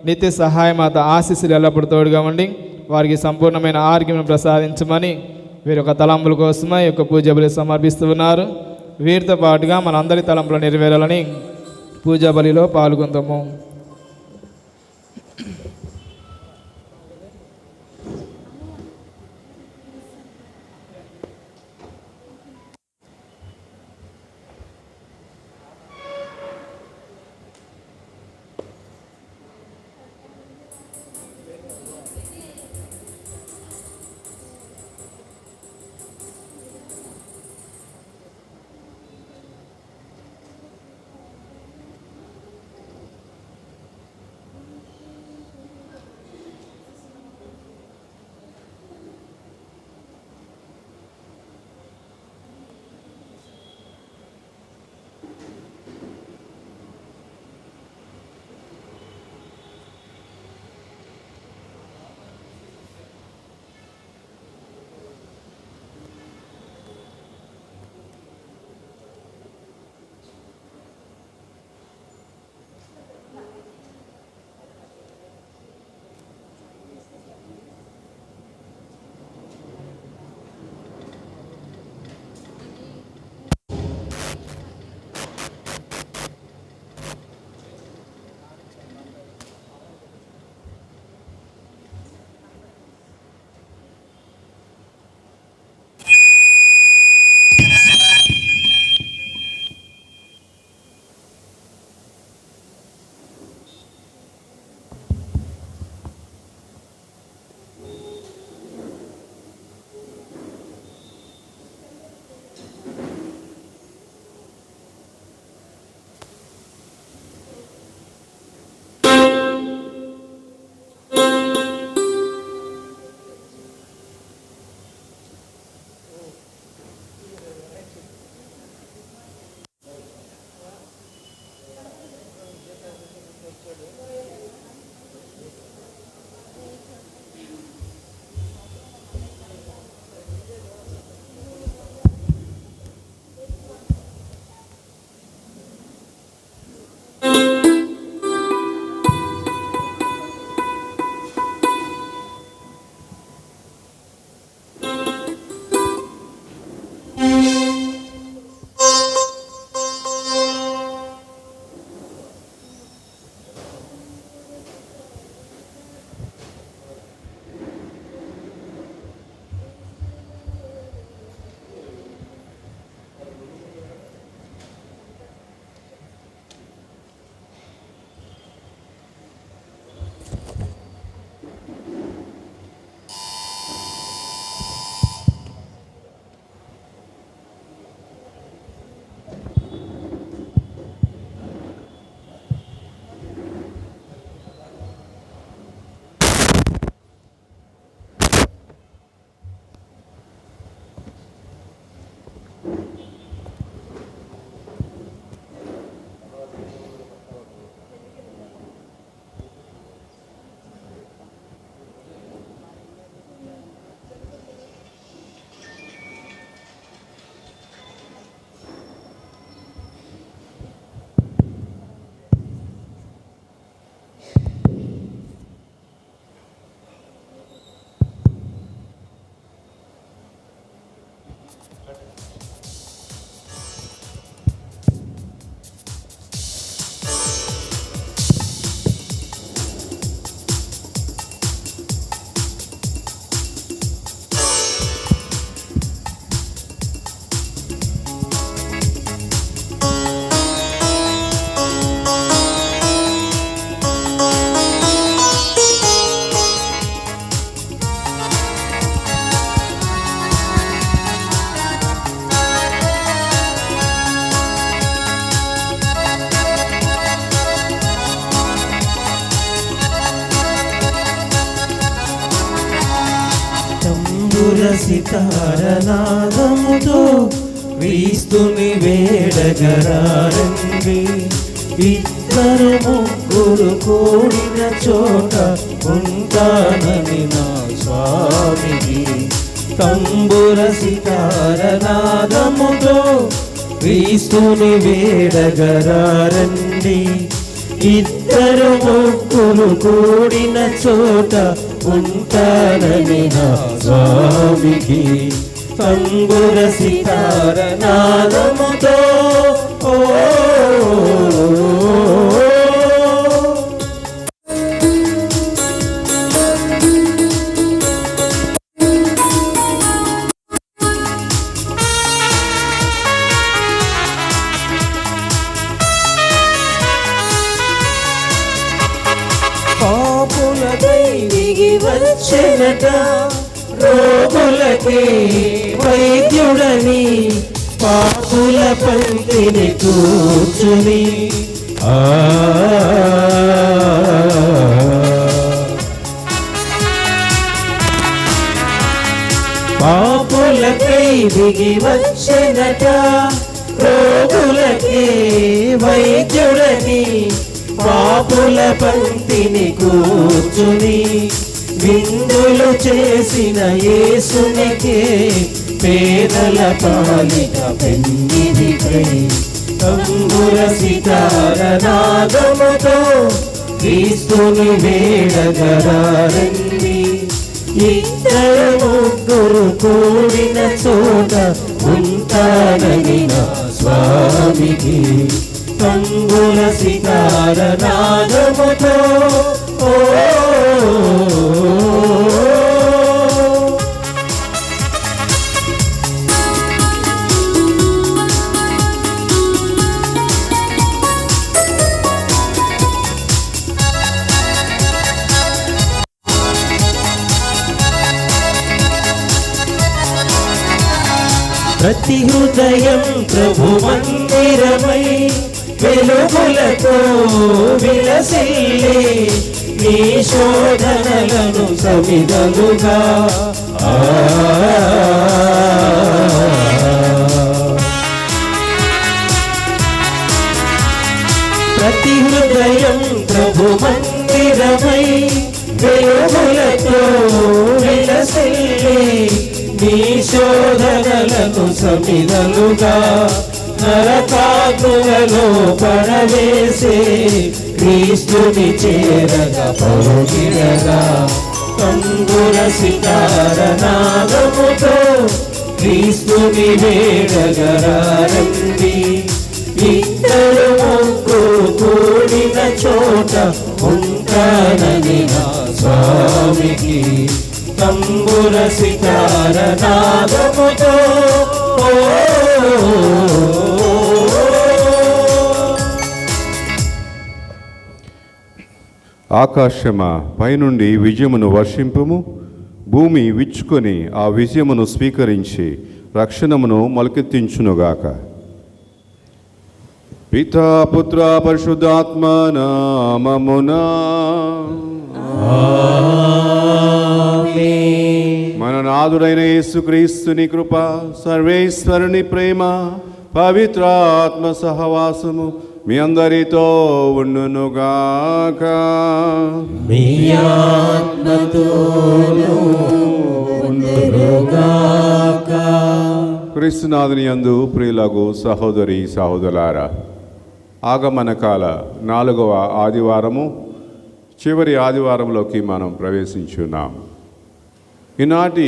నిత్య సహాయమాత ఆశీస్సులు ఎల్లప్పుడూ తోడుగా ఉండి వారికి సంపూర్ణమైన ఆరోగ్యం ప్రసాదించమని వీరి యొక్క తలంపుల కోసమే ఈ యొక్క పూజా బలి సమర్పిస్తూ ఉన్నారు. వీరితో పాటుగా మనందరి తలంపులు నెరవేరాలని పూజా బలిలో పాల్గొందాము. సితారనాదముతో క్రీస్తుని వేడగరారండి. ఇద్దరు ముగ్గురు కూడిన చోట ఉంటానని నా స్వామికి. తంబుర సితారనాదముతో క్రీస్తుని వేడగరారండి. ఇద్దరు ముగ్గురు కూడిన చోట ఉంటానని నా స్వామికి తంబుర సితార నాదముతో ఓ పాపులకై దిగి వచ్చెనట రోగులకి వైద్యుడని పాపుల పంక్తిని కూర్చుని పాపులకై దిగి వచ్చెనట రోగులకి వైద్యుడని పాపుల పంక్తిని కూర్చుని విందులు చేసిన యేసునికే పేదల పాలిట పెన్నిదికై తంబుర సితార నాదముతో క్రీస్తుని వేడగరారండి ఇద్దరు ముగ్గురు కూడిన చోట ఉంటానని నా స్వామికి తంబుర సితార నాదముతో ఓ ప్రతి హృదయం ప్రభు మందిరమై వెలుగులతో విలసిల్లే నీ శోధనలను సమిదలుగా ప్రతి హృదయం ప్రభు మందిరమై వెలుగులతో విలసిల్లే నీ శోధనలను సమిదలుగా నరకాగ్నులలో పడవేసే క్రీస్తుని చేరగా పరుగిడగా తంబుర సితార నాదముతో క్రీస్తుని వేడగరారండి ఇద్దరు ముగ్గురు కూడిన చోట ఉంటానని నా స్వామికి తంబుర సితార నాదముతో ఆకాశమా పైనుండి విజయమును వర్షింపుము, భూమి విచ్చుకొని ఆ విజయమును స్వీకరించి రక్షణమును మొలకెత్తించునుగాక. పితా పుత్ర పరిశుద్ధాత్మ నామమునా మన నాథుడైన యేసుక్రీస్తుని కృప, సర్వేశ్వరుని ప్రేమ, పవిత్రాత్మ సహవాసము మీ అందరితో ఉండునుగాక. మీ ఆత్మతోనూ ఉండునుగాక. క్రీస్తునాథుని యందు ప్రియులగు సహోదరి సహోదరులారా, ఆగమన కాల 4వ ఆదివారము చివరి ఆదివారంలోకి మనం ప్రవేశించున్నాం. ఈనాటి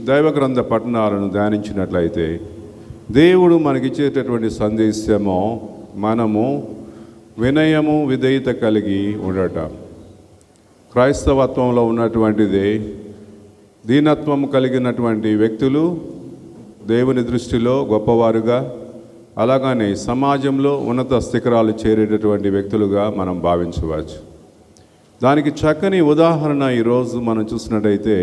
దైవ గ్రంథ పఠనాలను ధ్యానించినట్లయితే దేవుడు మనకిచ్చేటటువంటి సందేశము మనము వినయము విధేయత కలిగి ఉండటం. క్రైస్తవత్వంలో ఉన్నటువంటిదే దీనత్వం కలిగినటువంటి వ్యక్తులు దేవుని దృష్టిలో గొప్పవారుగా, అలాగనే సమాజంలో ఉన్నత శిఖరాలు చేరేటటువంటి వ్యక్తులుగా మనం భావించవచ్చు. దానికి చక్కని ఉదాహరణ ఈరోజు మనం చూసినట్టయితే,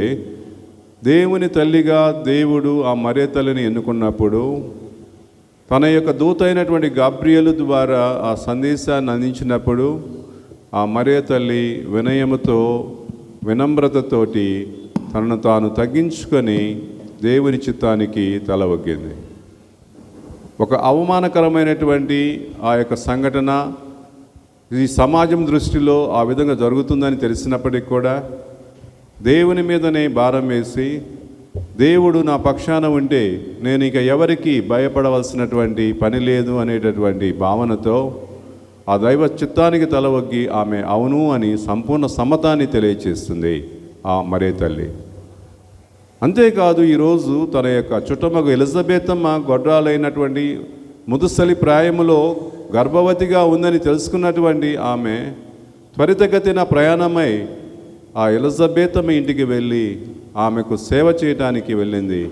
దేవుని తల్లిగా దేవుడు ఆ మరియ తల్లిని ఎన్నుకున్నప్పుడు తన యొక్క దూత అయినటువంటి గాబ్రియేలు ద్వారా ఆ సందేశాన్ని అందించినప్పుడు ఆ మరియ తల్లి వినయముతో వినమ్రతతోటి తనను తాను తగ్గించుకొని దేవుని చిత్తానికి తల ఒగ్గింది. ఒక అవమానకరమైనటువంటి ఆ యొక్క సంఘటన ఈ సమాజం దృష్టిలో ఆ విధంగా జరుగుతుందని తెలిసినప్పటికీ కూడా దేవుని మీదనే భారం వేసి, దేవుడు నా పక్షాన ఉంటే నేను ఇక ఎవరికి భయపడవలసినటువంటి పని లేదు అనేటటువంటి భావనతో ఆ దైవ చిత్తానికి తలవగ్గి ఆమె అవును అని సంపూర్ణ సమ్మతాన్ని తెలియచేస్తుంది ఆ మరియ తల్లి. అంతేకాదు ఈరోజు తన యొక్క చుట్టమగు ఎలిజబెతమ్మ గొడ్రాలైనటువంటి ముదుసలి ప్రాయములో గర్భవతిగా ఉందని తెలుసుకున్నటువంటి ఆమె త్వరితగతిన ప్రయాణమై ఆ ఎలిజబెతమ్మ ఇంటికి వెళ్ళి ఆమెకు సేవ చేయటానికి వెళ్ళింది.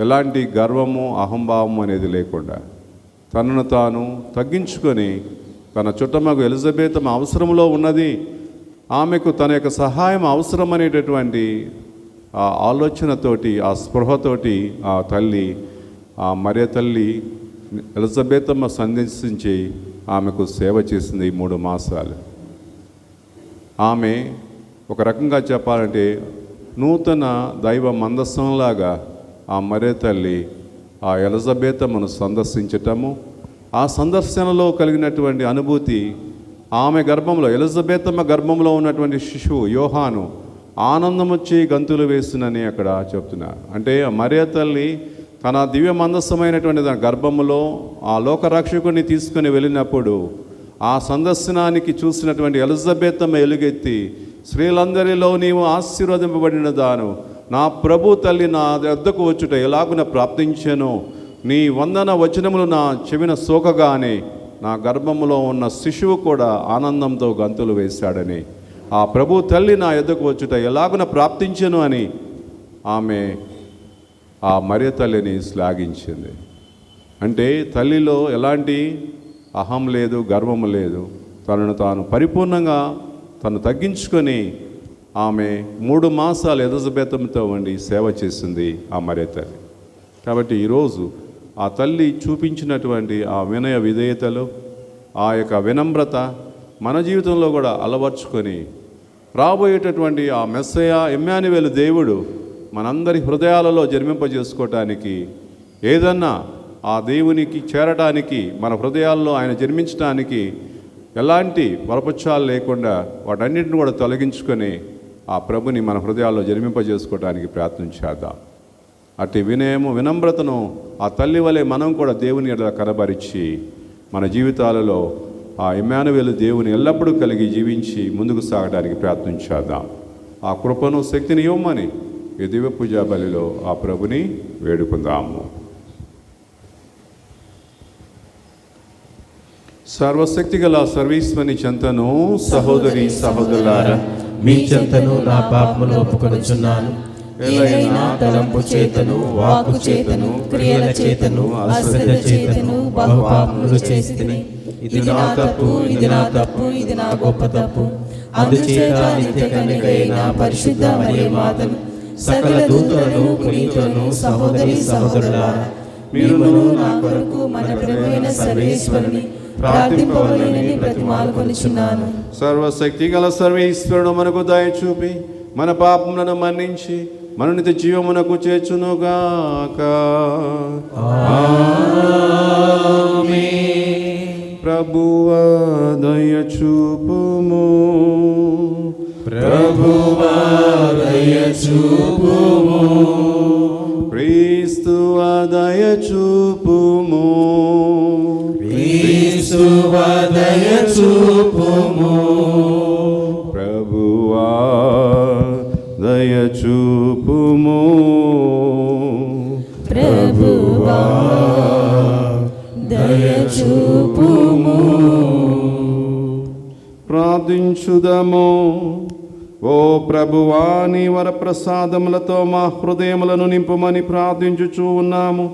ఎలాంటి గర్వము అహంభావము అనేది లేకుండా తనను తాను తగ్గించుకొని తన చుట్టమగు ఎలిజబెతమ్మ అవసరంలో ఉన్నది, ఆమెకు తన యొక్క సహాయం అవసరం అనేటటువంటి ఆ ఆలోచనతోటి ఆ స్పృహతోటి ఆ తల్లి ఆ మరియ తల్లి ఎలిజబెతమ్మ సందర్శించి ఆమెకు సేవ చేసింది 3 మాసాలు. ఆమె ఒక రకంగా చెప్పాలంటే నూతన దైవ మందస్సంలాగా ఆ మరియ తల్లి ఆ ఎలిజబెతమ్మను సందర్శించటము, ఆ సందర్శనలో కలిగినటువంటి అనుభూతి ఆమె గర్భంలో ఎలిజబెతమ్మ గర్భంలో ఉన్నటువంటి శిశువు యోహాను ఆనందం వచ్చి గంతులు వేస్తునని అక్కడ చెప్తున్నారు. అంటే మరియ తల్లి తన దివ్య మందస్సమైనటువంటి తన గర్భంలో ఆ లోకరక్షకుని తీసుకుని వెళ్ళినప్పుడు ఆ సందర్శనానికి చూసినటువంటి ఎలిజబెతమ్మ ఎలుగెత్తి, స్త్రీలందరిలో నీవు ఆశీర్వదింపబడిన దాను, నా ప్రభు తల్లి నా వద్దకు వచ్చుట ఎలాగున ప్రాప్తించెను, నీ వందన వచనములు నా చెవిన సోకగానే నా గర్భములో ఉన్న శిశువు కూడా ఆనందంతో గంతులు వేశాడని, ఆ ప్రభు తల్లి నా యొద్దకు వచ్చుట ఎలాగున ప్రాప్తించెను అని ఆమె ఆ మరియ తల్లిని శ్లాఘించింది. అంటే తల్లిలో ఎలాంటి అహం లేదు, గర్వము లేదు. తనను తాను పరిపూర్ణంగా తను తగ్గించుకొని ఆమె 3 మాసాలు ఎలిజబెతమ్మతో ఉండి సేవ చేసింది ఆ మరియ తల్లి. కాబట్టి ఈరోజు ఆ తల్లి చూపించినటువంటి ఆ వినయ విధేయతలు, ఆ యొక్క వినమ్రత మన జీవితంలో కూడా అలవర్చుకొని రాబోయేటటువంటి ఆ మెస్సయ ఇమ్మానుయేలు దేవుడు మనందరి హృదయాలలో జన్మింపజేసుకోవటానికి, ఏదన్నా ఆ దేవునికి చేరడానికి, మన హృదయాల్లో ఆయన జన్మించడానికి ఎలాంటి వరపుచ్చాలు లేకుండా వాటన్నిటిని కూడా తొలగించుకొని ఆ ప్రభుని మన హృదయాల్లో జన్మింపజేసుకోవడానికి ప్రయత్నం చేద్దాం. అట్టి వినయము వినమ్రతను ఆ తల్లి వలె మనం కూడా దేవుని ఎడల కనబరిచి మన జీవితాలలో ఆ ఇమ్మానుయేలు దేవుని ఎల్లప్పుడూ కలిగి జీవించి ముందుకు సాగడానికి ప్రయత్నం చేద్దాం. ఆ కృపను శక్తిని ఇవ్వమని ఈ దివ్య పూజా బలిలో ఆ ప్రభుని వేడుకుందాము. సర్వశక్తి గల సర్వేశ్వరుని చెంతను సహోదరి సహోదరులారా మీ చెంతను నా పాపములు ఒప్పుకొనుచున్నాను. ఏలైనా తలంపు చేతను, వాక్కు చేతను, క్రియల చేతను, అశ్రద్ధ చేతను బహు పాపములు చేసితిని. ఇది నా తప్పు, ఇది నా తప్పు, ఇది నా గొప్ప తప్పు. అందుచేత నిత్య కన్యకైన పరిశుద్ధ మరియ మాతను, సకల దూతలను, పునీతులను, సహోదరి సహోదరులారా మీరును నా కొరకు మన ప్రభువైన సర్వేశ్వరుని ప్రార్థింపవలెనని బ్రతిమాలుకొనుచున్నాను. సర్వశక్తి గల సర్వేశ్వరుడు మనకు దయ చూపి మన పాపములను మన్నించి మన నిత్య జీవమునకు చేర్చునుగాక. ప్రభువా దయ చూపుము, ప్రభువా దయ చూపుము, క్రీస్తువా దయ చూపుము, క్రీస్తువా దయ చూపుము, ప్రభువా దయ చూపుము, ప్రభువా దయ చూపుము. ప్రార్థించుదము. ఓ ప్రభువా నీ వరప్రసాదములతో మా హృదయములను నింపుమని ప్రార్థించుచూ ఉన్నాము.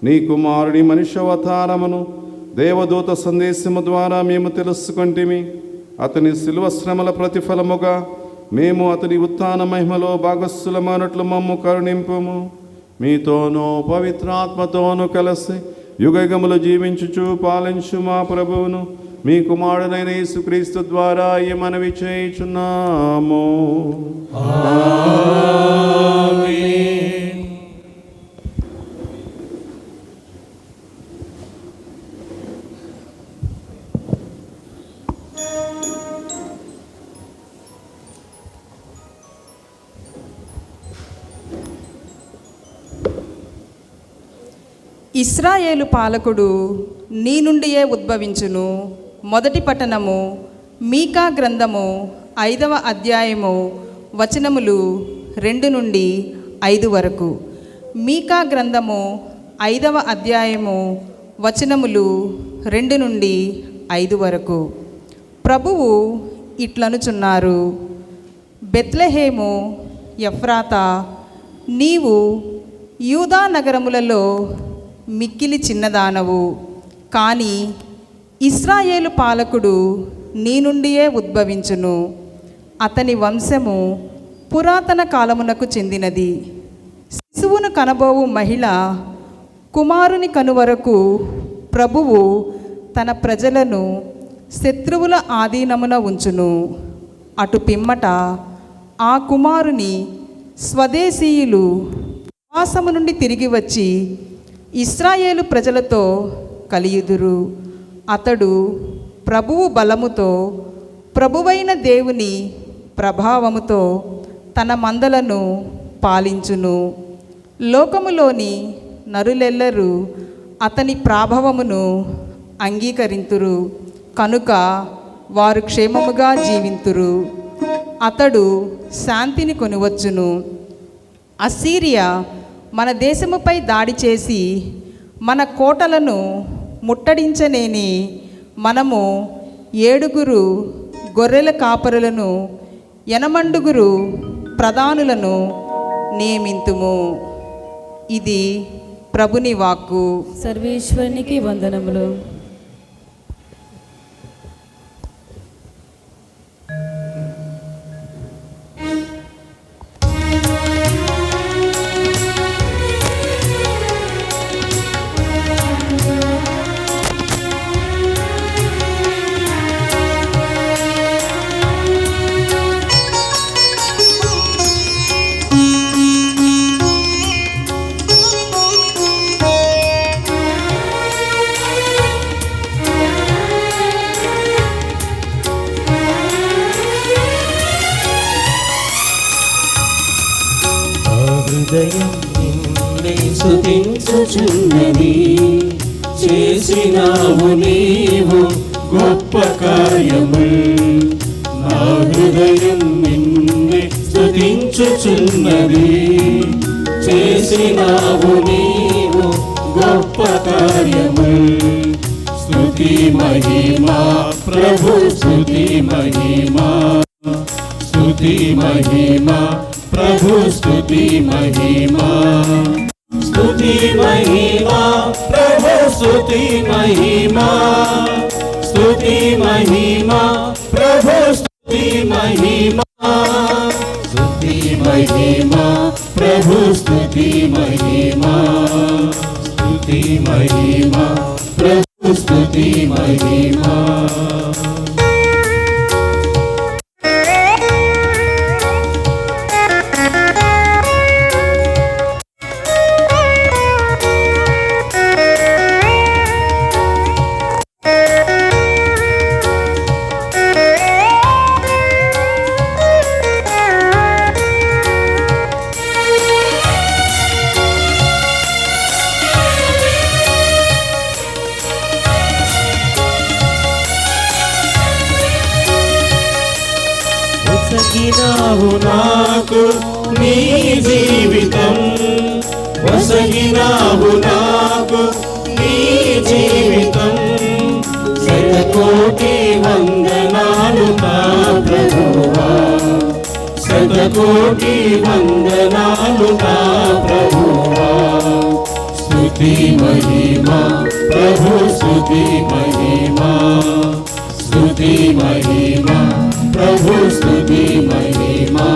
నీ కుమారుడి మనుష్యావతారమును దేవదూత సందేశము ద్వారా మేము తెలుసుకొంటిమి. అతని శిలువ శ్రమల ప్రతిఫలముగా మేము అతని ఉత్థాన మహిమలో భాగస్థులమైనట్లు మమ్ము కరుణింపుము. మీతోనూ పవిత్రాత్మతోనూ కలిసి యుగయుగములు జీవించుచు పాలించు మా ప్రభువును మీ కుమారుడైన యేసుక్రీస్తు ద్వారా ఈ మనవి చేయుచున్నాము. ఆమేన్. ఇశ్రాయేలు పాలకుడు నీ నుండియే ఉద్భవించును, మొదటి పట్టణము మీకా గ్రంథము 5వ అధ్యాయము వచనములు 2 నుండి 5 వరకు. మీకా గ్రంథము 5వ అధ్యాయము వచనములు 2 నుండి 5 వరకు. ప్రభువు ఇట్లనుచున్నారు, బెత్లెహేము ఎఫ్రాతా, నీవు యూదా నగరములలో మిక్కిలి చిన్నదానవు, కానీ ఇశ్రాయేలు పాలకుడు నీ నుండియే ఉద్భవించును. అతని వంశము పురాతన కాలమునకు చెందినది. శిశువును కనబోవు మహిళ కుమారుని కనువరకు ప్రభువు తన ప్రజలను శత్రువుల ఆధీనమున ఉంచును. అటు పిమ్మట ఆ కుమారుని స్వదేశీయులు ప్రవాసము నుండి తిరిగి వచ్చి ఇశ్రాయేలు ప్రజలతో కలియుదురు. అతడు ప్రభువు బలముతో, ప్రభువైన దేవుని ప్రభావముతో తన మందలను పాలించును. లోకములోని నరులెల్లరూ అతని ప్రాభవమును అంగీకరింతురు కనుక వారు క్షేమముగా జీవింతురు. అతడు శాంతిని కొనివచ్చును. అస్సీరియా మన దేశముపై దాడి చేసి మన కోటలను ముట్టడించనేని మనము 7 గొర్రెల కాపరులను 80 ప్రధానులను నియమింతుము. ఇది ప్రభుని వాక్కు. సర్వేశ్వరునికి వందనములు. హృదయం నిన్నే స్తుతించుచున్నది, చేసినావు నీవు గొప్ప కార్యములు. నా హృదయం నిన్నే స్తుతించుచున్నది, చేసినావు నీవు గొప్ప కార్యములు. స్తుతి మహిమా ప్రభు, స్తుతి మహిమా, స్తుతి మహిమా ప్రభు, స్తుతి మహిమా, స్తుతి మహిమా ప్రభు, స్తుతి మహిమా, స్తుతి మహిమా ప్రభు, స్తుతి మహిమా, స్తుతి మహిమా ప్రభు, స్తుతి మహిమా, స్తుతి మహిమా ప్రభు, స్తుతి మహిమా. వసగినావు నాకు నీ జీవితం, వసగినావు నాకు నీ జీవితం. శతకోటి వందనాలు నా ప్రభువా, శతకోటి వందనాలు నా ప్రభువా. స్తుతి మహిమా ప్రభు, స్తుతి మహిమా, స్తుతి మహిమా ప్రభు, స్తుతి మహిమా,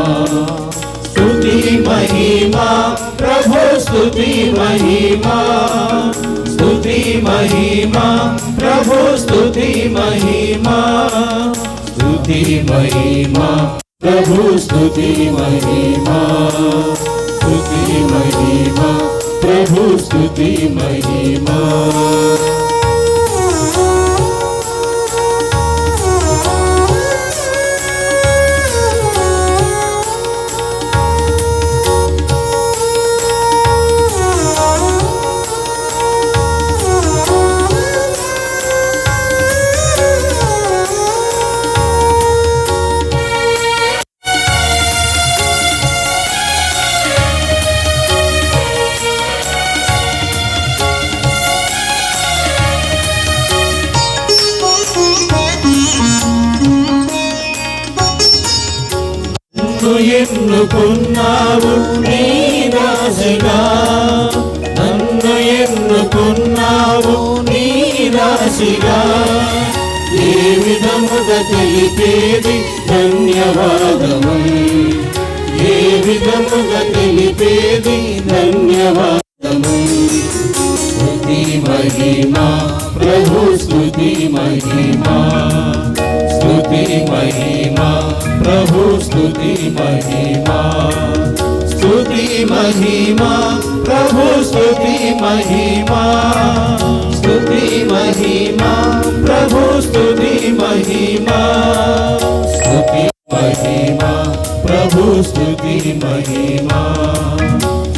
స్తుతి మహిమా ప్రభు, స్తుతి మహిమా, స్తుతి మహిమా ప్రభు, స్తుతి మహిమా, స్తుతి మహిమా ప్రభు, స్తుతి మహిమా, స్తుతి మహిమా ప్రభు, స్తుతి మహిమా. నన్ను ఎన్నుకున్నావు నీ రాశిగా, నన్ను ఎన్నుకున్నావు నీ రాశిగా. ఏ విధముగా తెలిపేది ధన్యవాదము, ఏ విధముగా తెలిపేది ధన్యవాదము. స్తుతి మహిమా ప్రభు, స్తుతి మహిమా, స్తుతి మహిమా ప్రభు, స్తుతి మహిమా, స్తుతి మహిమా ప్రభు, స్తుతి మహిమా, స్తుతి మహిమా ప్రభు, స్తుతి మహిమా, స్తుతి మహిమా ప్రభు, స్తుతి మహిమా,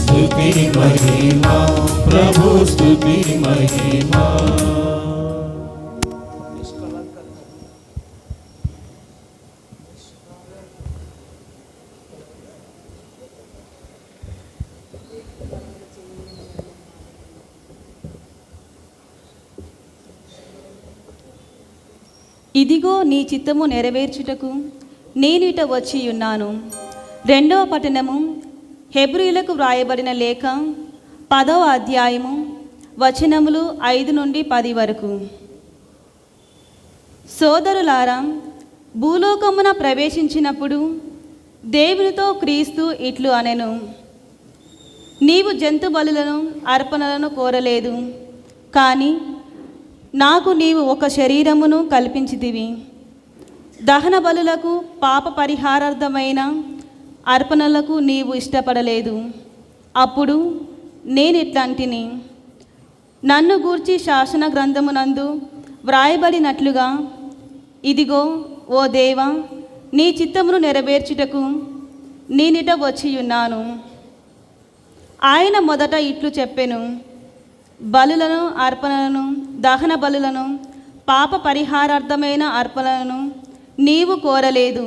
స్తుతి మహిమా ప్రభు, స్తుతి మహిమా. ఇదిగో నీ చిత్తము నెరవేర్చుటకు నేనిట వచ్చి ఉన్నాను. 2వ పట్టణము హెబ్రీయులకు వ్రాయబడిన లేఖ 10వ అధ్యాయము వచనములు 5 నుండి 10 వరకు. సోదరులారా, భూలోకమున ప్రవేశించినప్పుడు దేవునితో క్రీస్తు ఇట్లు అనెను, నీవు జంతు బలులను అర్పణలను కోరలేదు, కానీ నాకు నీవు ఒక శరీరమును కల్పించితివి. దహన బలులకు పాప పరిహారార్థమైన అర్పణలకు నీవు ఇష్టపడలేదు. అప్పుడు నేనిట్లాంటిని, నన్ను గూర్చి శాసన గ్రంథమునందు వ్రాయబడినట్లుగా, ఇదిగో ఓ దేవా, నీ చిత్తమును నెరవేర్చుటకు నేనిట వచ్చియున్నాను. ఆయన మొదట ఇట్లు చెప్పెను, బలులను అర్పణలను, దహన బలులను, పాప పరిహారార్థమైన అర్పణలను నీవు కోరలేదు,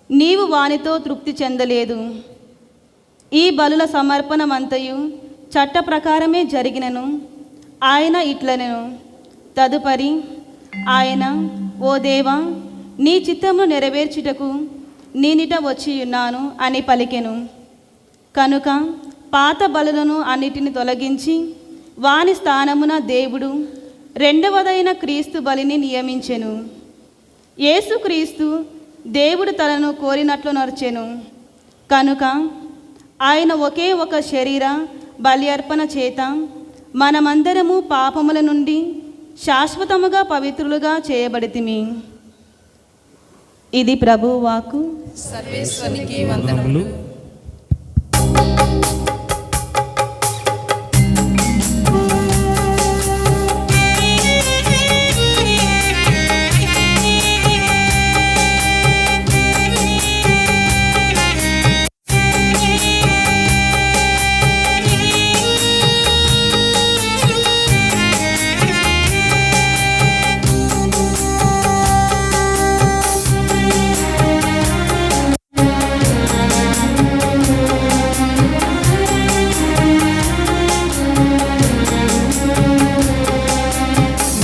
నీవు వానితో తృప్తి చెందలేదు. ఈ బలుల సమర్పణమంతయు చట్ట ప్రకారమే జరిగినను. ఆయన ఇట్లనెను. తదుపరి ఆయన, ఓ దేవా, నీ చిత్తమును నెరవేర్చుటకు నేనిట వచ్చియున్నాను అని పలికెను. కనుక పాత బలులను అన్నిటిని తొలగించి వాని స్థానమున దేవుడు 2వదైన క్రీస్తు బలిని నియమించెను. యేసుక్రీస్తు దేవుడు తనను కోరినట్లు నడిచెను. కనుక ఆయన ఒకే ఒక శరీర బలి అర్పణ చేత మనమందరము పాపముల నుండి శాశ్వతముగా పవిత్రులుగా చేయబడితిమి. ఇది ప్రభువు వాక్కు. సర్వేశ్వరునికి వందనములు.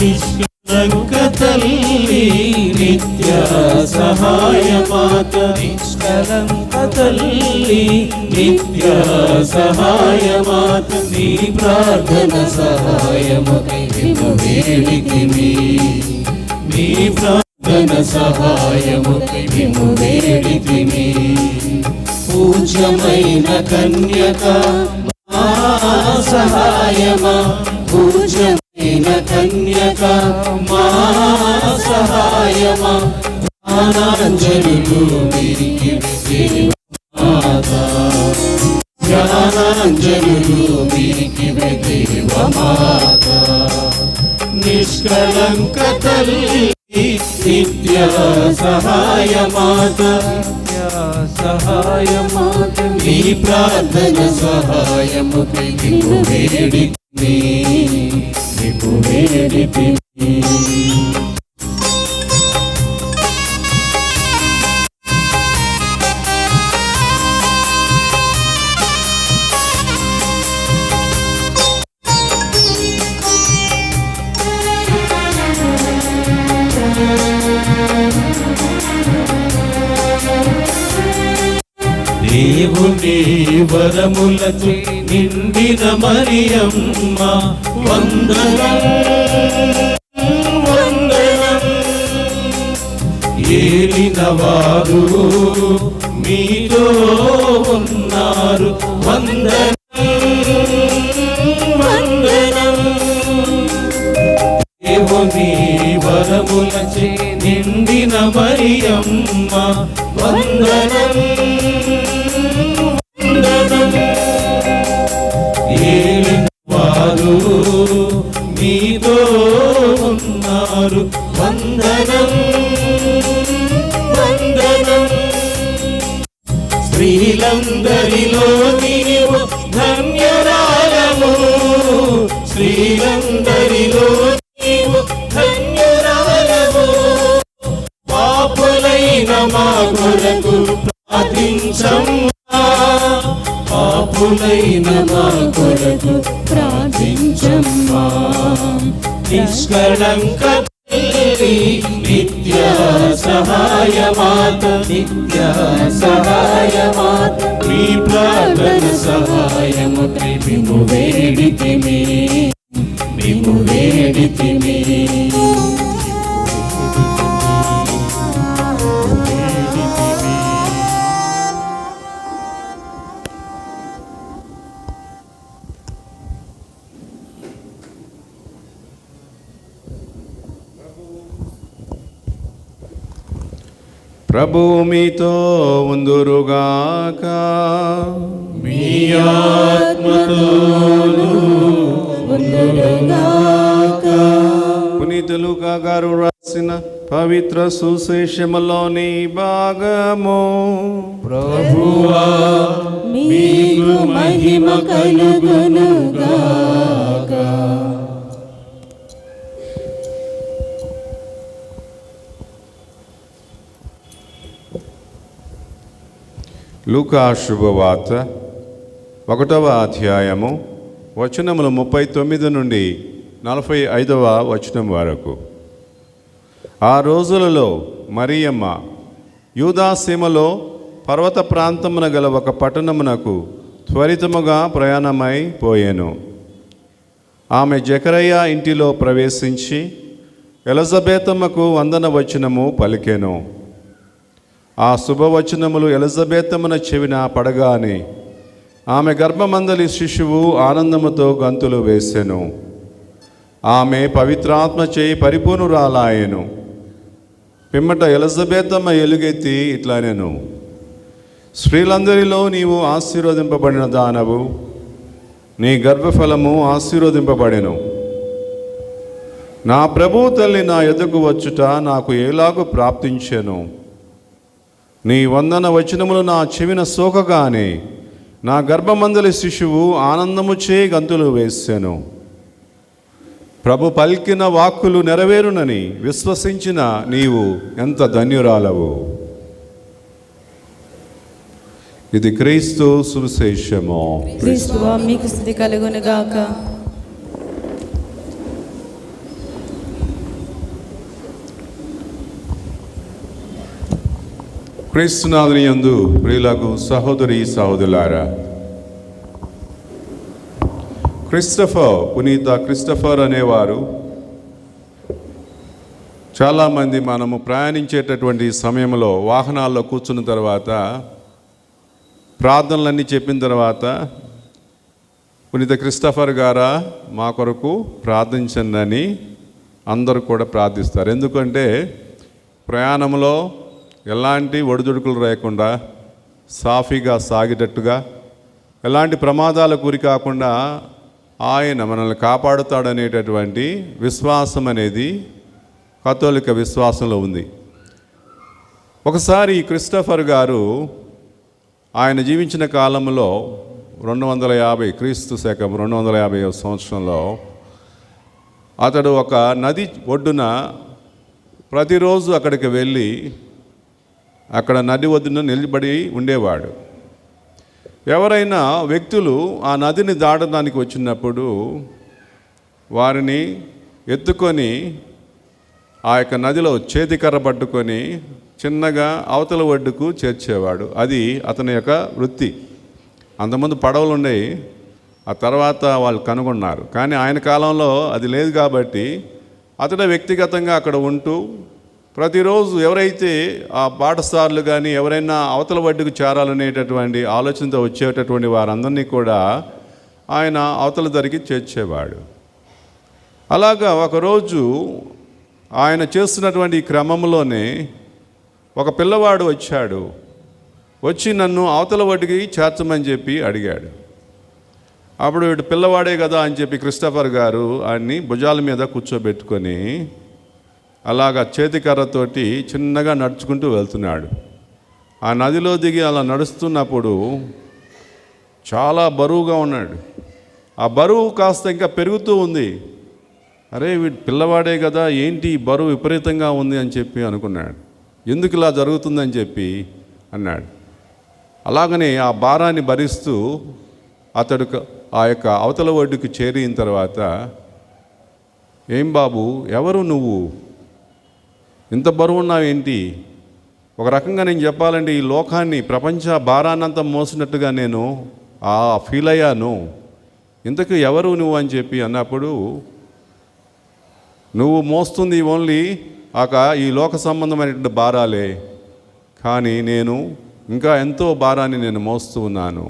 నిష్కలంక తల్లి నిత్య సహాయమాత, నిష్కలంక తల్లి నిత్య సహాయమాత, నీ ప్రార్థన సహాయముకై మేము వేడితిమి, నీ ప్రార్థన సహాయముకై మేము వేడితిమి. పూజ్యమైన కన్యక మా సహాయమా, పూజ్యమైన కన్యక మా సహాయమా, జ్ఞానాంజలులు మీరికి దేవమాత, జ్ఞానాంజలులు మీరికి దేవమాత. నిష్కలంక తల్లి నిత్య సహాయమాత, సహాయమాత, నీ ప్రార్థన సహాయముకై నీవు వేడితిమి, నీవు వేడితిమి. దేవుని వరములచే నిండిన మరియమ్మ వందనం వందనం. ఏలిన వారు మీతో ఉన్నారు వందనం వందనం. దేవుని వరములచే నిండిన మరియమ్మ వందనం వందనం. ఏలిన వారు మీతో ఉన్నారు వందనం వందనం. స్త్రీలందరిలో నీవు ధన్యురాలవు, స్త్రీలందరిలో నీవు ధన్యురాలవు. పాపులైన మా కొరకు ప్రార్థించమ్మా, పాపులైన మా కొరకు ప్రార్థించమ్మా. నిష్కళంక తల్లి నిత్య సహాయమాత, నిత్య సహాయమాత. మీ ప్రార్థన సహాయము మేము వేడితిమి, మేము వేడితిమి. ప్రభువు మీతో ఉందురుగాక. మీ ఆత్మతోను ఉందురుగాక. పునీత లూకా గారు రాసిన పవిత్ర సుశేషములోని భాగము. ప్రభువా మీకు మహిమ కలుగునుగాక. లూకా శుభవార్త 1వ అధ్యాయము వచనములు 39 నుండి 45వ వచనం వరకు. ఆ రోజులలో మరియమ్మ యూదాసీమలో పర్వత ప్రాంతమున గల ఒక పట్టణమునకు త్వరితముగా ప్రయాణమై పోయెను. ఆమె జకరయ్య ఇంటిలో ప్రవేశించి ఎలిజబెతమ్మకు వందన వచనము పలికెను. ఆ శుభవచనములు ఎలిజబెతమ్మన చెవిన పడగానే ఆమె గర్భమందలి శిశువు ఆనందముతో గంతులు వేసెను. ఆమె పవిత్రాత్మ చేయి పరిపూర్ణురాలాయెను. పిమ్మట ఎలిజబెతమ్మ ఎలుగెత్తి ఇట్లనెను, స్త్రీలందరిలో నీవు ఆశీర్వదింపబడిన దానవు, నీ గర్భఫలము ఆశీర్వదింపబడెను. నా ప్రభువు తల్లి నా ఎదుకు వచ్చుట నాకు ఎలాగూ ప్రాప్తించెను. నీ వందన వచనములు నా చెవిన సోకగానే నా గర్భమందలి శిశువు ఆనందము చే గంతులు వేసెను. ప్రభు పలికిన వాక్కులు నెరవేరునని విశ్వసించిన నీవు ఎంత ధన్యురాలవు. ఇది క్రీస్తు సువిశేషము. క్రీస్తువా మీకు స్తుతి కలుగునుగాక. క్రీస్తునాథుని యందు ప్రియులకు సహోదరి సహోదరులారా, పునీత క్రిస్టఫర్ అనేవారు చాలామంది మనము ప్రయాణించేటటువంటి సమయంలో వాహనాల్లో కూర్చున్న తర్వాత ప్రార్థనలన్నీ చెప్పిన తర్వాత పునీత క్రిస్టఫర్ గారా మా కొరకు ప్రార్థించండి అని అందరూ కూడా ప్రార్థిస్తారు. ఎందుకంటే ప్రయాణంలో ఎలాంటి ఒడిదుడుకులు లేకుండా సాఫీగా సాగేటట్టుగా, ఎలాంటి ప్రమాదాల గురి కాకుండా ఆయన మనల్ని కాపాడుతాడనేటటువంటి విశ్వాసం అనేది కథోలిక విశ్వాసంలో ఉంది. ఒకసారి క్రిస్టఫర్ గారు ఆయన జీవించిన కాలంలో 250 క్రీస్తు శకం 250వ సంవత్సరంలో అతడు ఒక నది ఒడ్డున ప్రతిరోజు అక్కడికి వెళ్ళి అక్కడ నది ఒడ్డున నిలబడి ఉండేవాడు. ఎవరైనా వ్యక్తులు ఆ నదిని దాటడానికి వచ్చినప్పుడు వారిని ఎత్తుకొని ఆ యొక్క నదిలో చేతికర్ర పట్టుకొని చిన్నగా అవతల ఒడ్డుకు చేర్చేవాడు. అది అతని యొక్క వృత్తి. అంతకుముందు పడవలు ఉండేవి, ఆ తర్వాత వాళ్ళు కనుగొన్నారు. కానీ ఆయన కాలంలో అది లేదు కాబట్టి అతడే వ్యక్తిగతంగా అక్కడ ఉంటూ ప్రతిరోజు ఎవరైతే ఆ బాటసారులు కానీ ఎవరైనా అవతల ఒడ్డుకు చేరాలనేటటువంటి ఆలోచనతో వచ్చేటటువంటి వారందరినీ కూడా ఆయన అవతల ధరికి చేర్చేవాడు. అలాగా ఒకరోజు ఆయన చేస్తున్నటువంటి ఈ క్రమంలోనే ఒక పిల్లవాడు వచ్చాడు. వచ్చి నన్ను అవతల ఒడ్డుకి చేర్చమని చెప్పి అడిగాడు. అప్పుడు వీడు పిల్లవాడే కదా అని చెప్పి క్రిస్టఫర్ గారు ఆయన్ని భుజాల మీద కూర్చోబెట్టుకొని అలాగా చేతికర్రతోటి చిన్నగా నడుచుకుంటూ వెళ్తున్నాడు. ఆ నదిలో దిగి అలా నడుస్తున్నప్పుడు చాలా బరువుగా ఉన్నాడు. ఆ బరువు కాస్త ఇంకా పెరుగుతూ ఉంది. అరే వీడు పిల్లవాడే కదా, ఏంటి బరువు విపరీతంగా ఉంది అని చెప్పి అనుకున్నాడు. ఎందుకు ఇలా జరుగుతుందని చెప్పి అన్నాడు. అలాగనే ఆ భారాన్ని భరిస్తూ అతడు ఆ యొక్క అవతల ఒడ్డుకు చేరిన తర్వాత, ఏం బాబు, ఎవరు నువ్వు, ఇంత బరువు ఉన్నావేంటి? ఒక రకంగా నేను చెప్పాలంటే ఈ లోకాన్ని, ప్రపంచ భారాన్నంతా మోసినట్టుగా నేను ఫీల్ అయ్యాను. ఇంతకు ఎవరు నువ్వు అని చెప్పి అన్నప్పుడు, నువ్వు మోస్తుంది ఓన్లీ ఈ లోక సంబంధమైనటువంటి భారాలే, కానీ నేను ఇంకా ఎంతో భారాన్ని నేను మోస్తూ ఉన్నాను.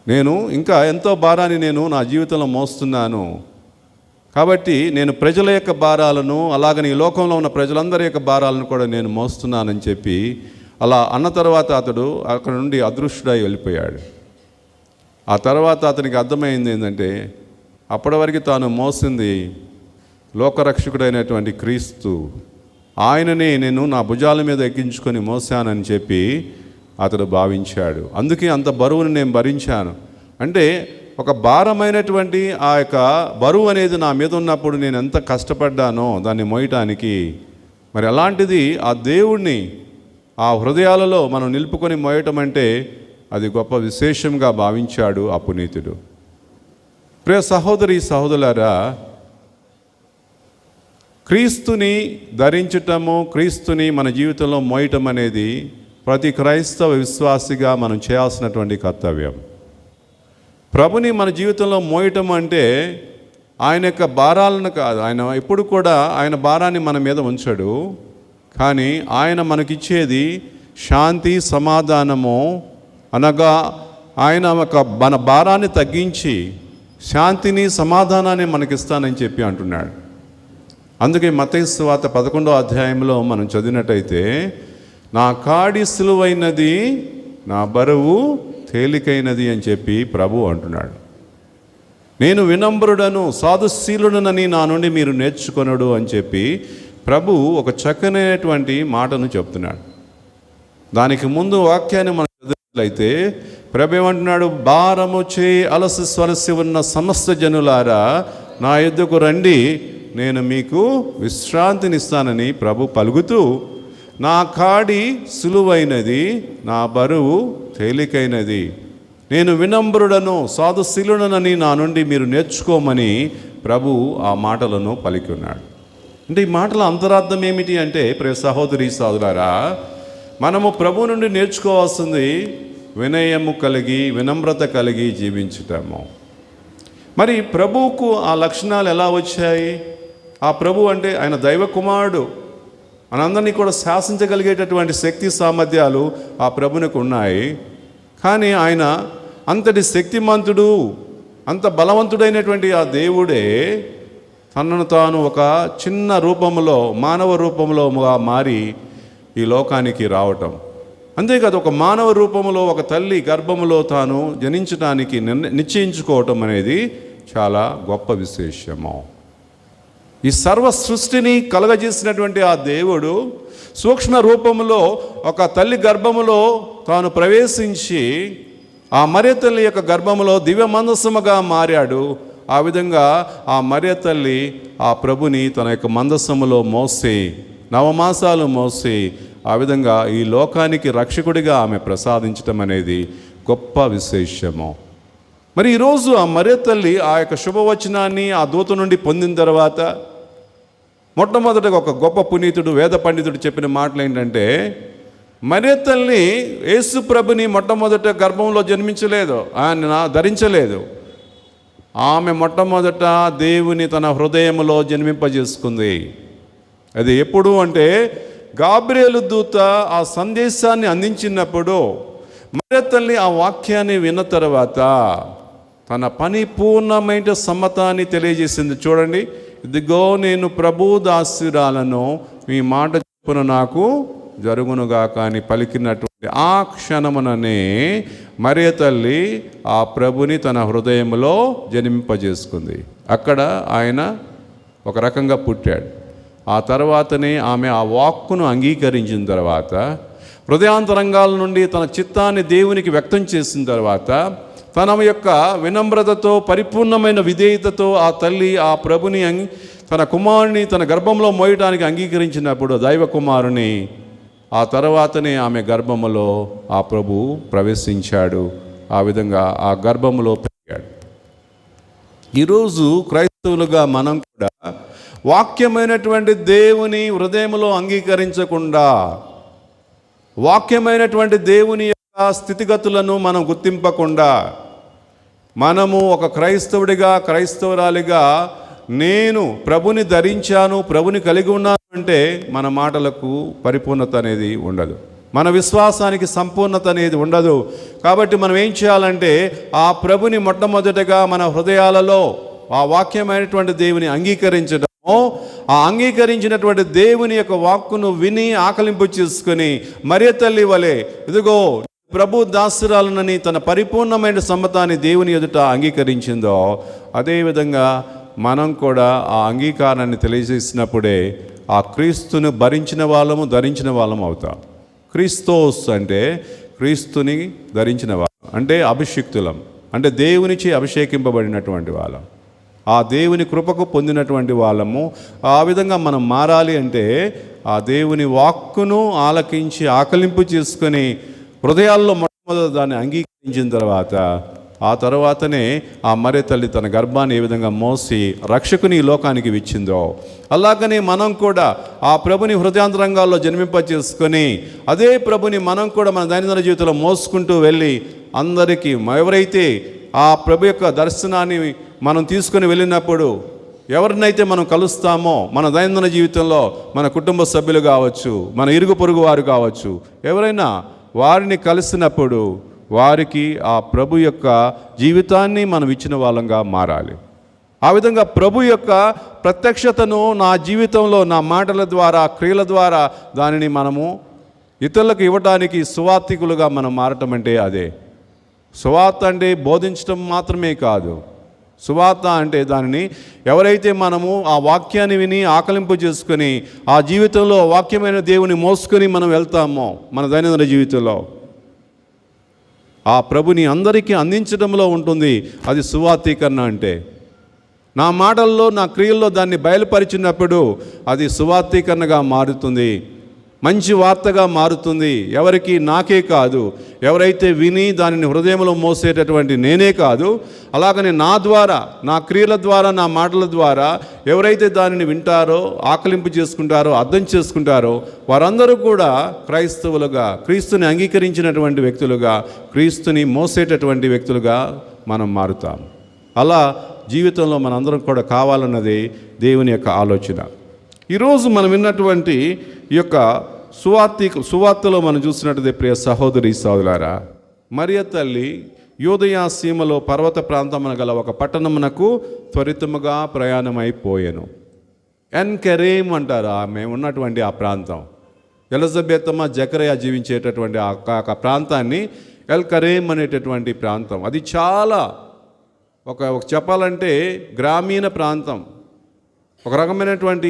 నేను ఇంకా ఎంతో భారాన్ని నేను నా జీవితంలో మోస్తున్నాను. కాబట్టి నేను ప్రజల యొక్క భారాలను, అలాగని ఈ లోకంలో ఉన్న ప్రజలందరి యొక్క భారాలను కూడా నేను మోస్తున్నానని చెప్పి అలా అన్న తర్వాత అతడు అక్కడ నుండి అదృష్టుడై వెళ్ళిపోయాడు. ఆ తర్వాత అతనికి అర్థమైంది ఏంటంటే, అప్పటి వరకు తాను మోసింది లోకరక్షకుడైనటువంటి క్రీస్తు, ఆయననే నేను నా భుజాల మీద ఎక్కించుకొని మోసానని చెప్పి అతడు భావించాడు. అందుకే అంత బరువును నేను భరించాను. అంటే ఒక భారమైనటువంటి ఆ యొక్క బరువు అనేది నా మీద ఉన్నప్పుడు నేను ఎంత కష్టపడ్డానో దాన్ని మోయటానికి. మరి అలాంటిది ఆ దేవుణ్ణి ఆ హృదయాలలో మనం నిలుపుకొని మోయటం అంటే అది గొప్ప విశేషంగా భావించాడు ఆ పునీతుడు. ప్రియ సహోదరి సహోదరులారా, క్రీస్తుని ధరించటము, క్రీస్తుని మన జీవితంలో మోయటం అనేది ప్రతి క్రైస్తవ విశ్వాసిగా మనం చేయాల్సినటువంటి కర్తవ్యం. ప్రభుని మన జీవితంలో మోయటం అంటే ఆయన యొక్క భారాలను కాదు, ఆయన ఎప్పుడు కూడా ఆయన భారాన్ని మన మీద ఉంచడు. కానీ ఆయన మనకిచ్చేది శాంతి, సమాధానము. అనగా ఆయన మన భారాన్ని తగ్గించి శాంతిని, సమాధానాన్ని మనకిస్తానని చెప్పి అంటున్నాడు. అందుకే మత్తయి సువార్త 11వ అధ్యాయంలో మనం చదివినట్టయితే, నా కాడి సులువైనది, నా బరువు తేలికైనది అని చెప్పి ప్రభు అంటున్నాడు. నేను వినమ్రుడను, సాధుశీలుడనని నా నుండి మీరు నేర్చుకొనడు అని చెప్పి ప్రభు ఒక చక్కనైనటువంటి మాటను చెప్తున్నాడు. దానికి ముందు వాక్యాన్ని మనం చదివినట్లయితే ప్రభు ఏమంటున్నాడు, భారము చే అలసి స్వలసి ఉన్న సమస్త జనులారా నా యొద్దకు రండి, నేను మీకు విశ్రాంతినిస్తానని ప్రభు పలుకుతూ, నా కాడి సులువైనది, నా బరువు తేలికైనది, నేను వినమ్రుడను, సాధుశీలుడనని నా నుండి మీరు నేర్చుకోమని ప్రభు ఆ మాటలను పలికి ఉన్నాడు. అంటే ఈ మాటల అంతరార్థం ఏమిటి అంటే, ప్రియ సహోదరి సహోదరులారా, మనము ప్రభు నుండి నేర్చుకోవాల్సింది వినయము కలిగి, వినమ్రత కలిగి జీవించటము. మరి ప్రభువుకు ఆ లక్షణాలు ఎలా వచ్చాయి? ఆ ప్రభు అంటే ఆయన దైవ కుమారుడు, మనందరినీ కూడా శాసించగలిగేటటువంటి శక్తి సామర్థ్యాలు ఆ ప్రభునికి ఉన్నాయి. కానీ ఆయన అంతటి శక్తిమంతుడు, అంత బలవంతుడైనటువంటి ఆ దేవుడే తనను తాను ఒక చిన్న రూపంలో, మానవ రూపంలో మారి ఈ లోకానికి రావటం. అంతేకాదు, ఒక మానవ రూపంలో ఒక తల్లి గర్భములో తాను జనించడానికి నిశ్చయించుకోవటం అనేది చాలా గొప్ప విశేషము. ఈ సర్వ సృష్టిని కలగజేసినటువంటి ఆ దేవుడు సూక్ష్మ రూపంలో ఒక తల్లి గర్భములో తాను ప్రవేశించి ఆ మరియ తల్లి యొక్క గర్భములో దివ్య మందసముగా మారాడు. ఆ విధంగా ఆ మరియ తల్లి ఆ ప్రభుని తన యొక్క మందసములో మోసి 9 మాసాలు మోసి ఆ విధంగా ఈ లోకానికి రక్షకుడిగా ఆమె ప్రసాదించటం అనేది గొప్ప విశేషము. మరి ఈరోజు ఆ మరియ తల్లి ఆ యొక్క శుభవచనాన్ని ఆ దూత నుండి పొందిన తర్వాత మొట్టమొదటిగా ఒక గొప్ప పునీతుడు వేద పండితుడు చెప్పిన మాటలు ఏంటంటే, మరియ తల్లి యేసు ప్రభుని మొట్టమొదట గర్భంలో జన్మించలేదు, ఆయన ధరించలేదు. ఆమె మొట్టమొదట దేవుని తన హృదయంలో జన్మింపజేసుకుంది. అది ఎప్పుడు అంటే గాబ్రియేలు దూత ఆ సందేశాన్ని అందించినప్పుడు మరియ తల్లి ఆ వాక్యాన్ని విన్న తర్వాత తన పరిపూర్ణమైన సమ్మతాన్ని తెలియజేసింది. చూడండి, ఇదిగో నేను ప్రభు దాసురాలను, మీ మాట చొప్పున నాకు జరుగునుగాక అని పలికినటువంటి ఆ క్షణముననే మరియ తల్లి ఆ ప్రభుని తన హృదయంలో జన్మింపజేసుకుంది. అక్కడ ఆయన ఒక రకంగా పుట్టాడు. ఆ తర్వాతనే ఆమె ఆ వాక్కును అంగీకరించిన తర్వాత, హృదయాంతరంగాల నుండి తన చిత్తాన్ని దేవునికి వ్యక్తం చేసిన తర్వాత, తన యొక్క వినమ్రతతో పరిపూర్ణమైన విధేయతతో ఆ తల్లి ఆ ప్రభుని తన కుమారుని తన గర్భంలో మోయడానికి అంగీకరించినప్పుడు, దైవ కుమారుని, ఆ తర్వాతనే ఆమె గర్భములో ఆ ప్రభు ప్రవేశించాడు. ఆ విధంగా ఆ గర్భములో పెరిగాడు. ఈరోజు క్రైస్తవులుగా మనం కూడా వాక్యమైనటువంటి దేవుని హృదయంలో అంగీకరించకుండా, వాక్యమైనటువంటి దేవుని యొక్క స్థితిగతులను మనం గుర్తింపకుండా, మనము ఒక క్రైస్తవుడిగా క్రైస్తవురాలిగా నేను ప్రభుని ధరించాను, ప్రభుని కలిగి ఉన్నాను అంటే మన మాటలకు పరిపూర్ణత అనేది ఉండదు, మన విశ్వాసానికి సంపూర్ణత అనేది ఉండదు. కాబట్టి మనం ఏం చేయాలంటే ఆ ప్రభుని మొట్టమొదటగా మన హృదయాలలో ఆ వాక్యమైనటువంటి దేవుని అంగీకరించడము, ఆ అంగీకరించినటువంటి దేవుని యొక్క వాక్కును విని ఆకలింపు చేసుకొని మరియ తల్లి వలె ఇదిగో ప్రభు దాసురాలనని తన పరిపూర్ణమైన సమ్మతాన్ని దేవుని ఎదుట అంగీకరించిందో, అదేవిధంగా మనం కూడా ఆ అంగీకారాన్ని తెలియజేసినప్పుడే ఆ క్రీస్తును భరించిన వాళ్ళము ధరించిన వాళ్ళము అవుతాం. క్రీస్తోస్ అంటే క్రీస్తుని ధరించిన వాళ్ళం, అంటే అభిషిక్తులం, అంటే దేవునిచే అభిషేకింపబడినటువంటి వాళ్ళం, ఆ దేవుని కృపకు పొందినటువంటి వాళ్ళము. ఆ విధంగా మనం మారాలి అంటే ఆ దేవుని వాక్కును ఆలకించి ఆకలింపు చేసుకొని హృదయాల్లో మొట్టమొదటి దాన్ని అంగీకరించిన తర్వాత, ఆ తర్వాతనే ఆ మరియ తల్లి తన గర్భాన్ని ఏ విధంగా మోసి రక్షకుని ఈ లోకానికి ఇచ్చిందో, అలాగనే మనం కూడా ఆ ప్రభుని హృదయాంతరంగాల్లో జన్మింపచేసుకొని అదే ప్రభుని మనం కూడా మన దైనందిన జీవితంలో మోసుకుంటూ వెళ్ళి అందరికీ, ఎవరైతే ఆ ప్రభు యొక్క దర్శనాన్ని మనం తీసుకొని వెళ్ళినప్పుడు, ఎవరినైతే మనం కలుస్తామో మన దైనందిన జీవితంలో, మన కుటుంబ సభ్యులు కావచ్చు, మన ఇరుగు పొరుగు వారు కావచ్చు, ఎవరైనా వారిని కలిసినప్పుడు వారికి ఆ ప్రభు యొక్క జీవితాన్ని మనం ఇచ్చిన వాళ్ళంగా మారాలి. ఆ విధంగా ప్రభు యొక్క ప్రత్యక్షతను నా జీవితంలో నా మాటల ద్వారా క్రియల ద్వారా దానిని మనము ఇతరులకు ఇవ్వడానికి సువార్థికులుగా మనం మారటం అంటే అదే. సువార్త అంటే బోధించడం మాత్రమే కాదు, సువార్త అంటే దానిని ఎవరైతే మనము ఆ వాక్యాన్ని విని ఆకలింపు చేసుకొని ఆ జీవితంలో వాక్యమైన దేవుని మోసుకొని మనం వెళ్తామో మన దైనందిన జీవితంలో, ఆ ప్రభుని అందరికీ అందించడంలో ఉంటుంది. అది సువార్తీకరణ అంటే. నా మాటల్లో నా క్రియల్లో దాన్ని బయలుపరిచినప్పుడు అది సువార్తీకరణగా మారుతుంది, మంచి వార్తగా మారుతుంది. ఎవరికి, నాకే కాదు, ఎవరైతే విని దానిని హృదయంలో మోసేటటువంటి నేనే కాదు, అలాగనే నా ద్వారా, నా క్రియల ద్వారా, నా మాటల ద్వారా ఎవరైతే దానిని వింటారో, ఆకలింపు చేసుకుంటారో, అర్థం చేసుకుంటారో వారందరూ కూడా క్రైస్తవులుగా, క్రీస్తుని అంగీకరించినటువంటి వ్యక్తులుగా, క్రీస్తుని మోసేటటువంటి వ్యక్తులుగా మనం మారుతాం. అలా జీవితంలో మనందరం కూడా కావాలన్నది దేవుని యొక్క ఆలోచన. ఈరోజు మనం విన్నటువంటి ఈ యొక్క సువార్తలో మనం చూసినట్టు ప్రియ సహోదరి సహోదరులారా, మరియ తల్లి యూదయ సీమలో పర్వత ప్రాంతమున గల ఒక పట్టణమునకు త్వరితముగా ప్రయాణమైపోయాను. ఎన్కెరేమ్ అంటారు ఆమె ఉన్నటువంటి ఆ ప్రాంతం. ఎలిజబెతమ్మ జకరియా జీవించేటటువంటి ఆ ప్రాంతాన్ని ఎల్కరేమ్ అనేటటువంటి ప్రాంతం. అది చాలా ఒక చెప్పాలంటే గ్రామీణ ప్రాంతం, ఒక రకమైనటువంటి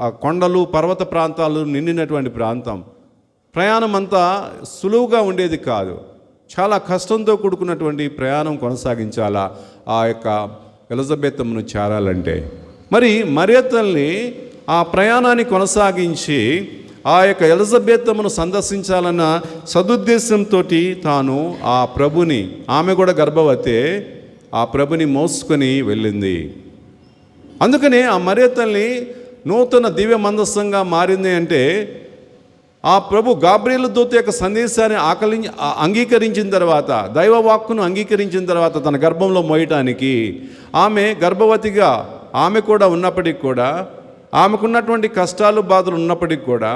ఆ కొండలు పర్వత ప్రాంతాలు నిండినటువంటి ప్రాంతం. ప్రయాణం అంతా సులువుగా ఉండేది కాదు, చాలా కష్టంతో కూడుకున్నటువంటి ప్రయాణం కొనసాగించాలా ఆ యొక్క ఎలిజబెతమ్మను చేరాలంటే. మరి మరియ తల్లి ఆ ప్రయాణాన్ని కొనసాగించి ఆ యొక్క ఎలిజబెతమ్మను సందర్శించాలన్న సదుద్దేశంతో తాను ఆ ప్రభుని, ఆమె కూడా గర్భవతే, ఆ ప్రభుని మోసుకొని వెళ్ళింది. అందుకనే ఆ మరియ తల్లి నూతన దివ్య మందస్సంగా మారింది అంటే ఆ ప్రభు గాబ్రియేలు దూత యొక్క సందేశాన్ని అంగీకరించిన తర్వాత, దైవ వాక్కును అంగీకరించిన తర్వాత తన గర్భంలో మోయటానికి ఆమె గర్భవతిగా ఆమె కూడా ఉన్నప్పటికి కూడా, ఆమెకున్నటువంటి కష్టాలు బాధలు ఉన్నప్పటికి కూడా,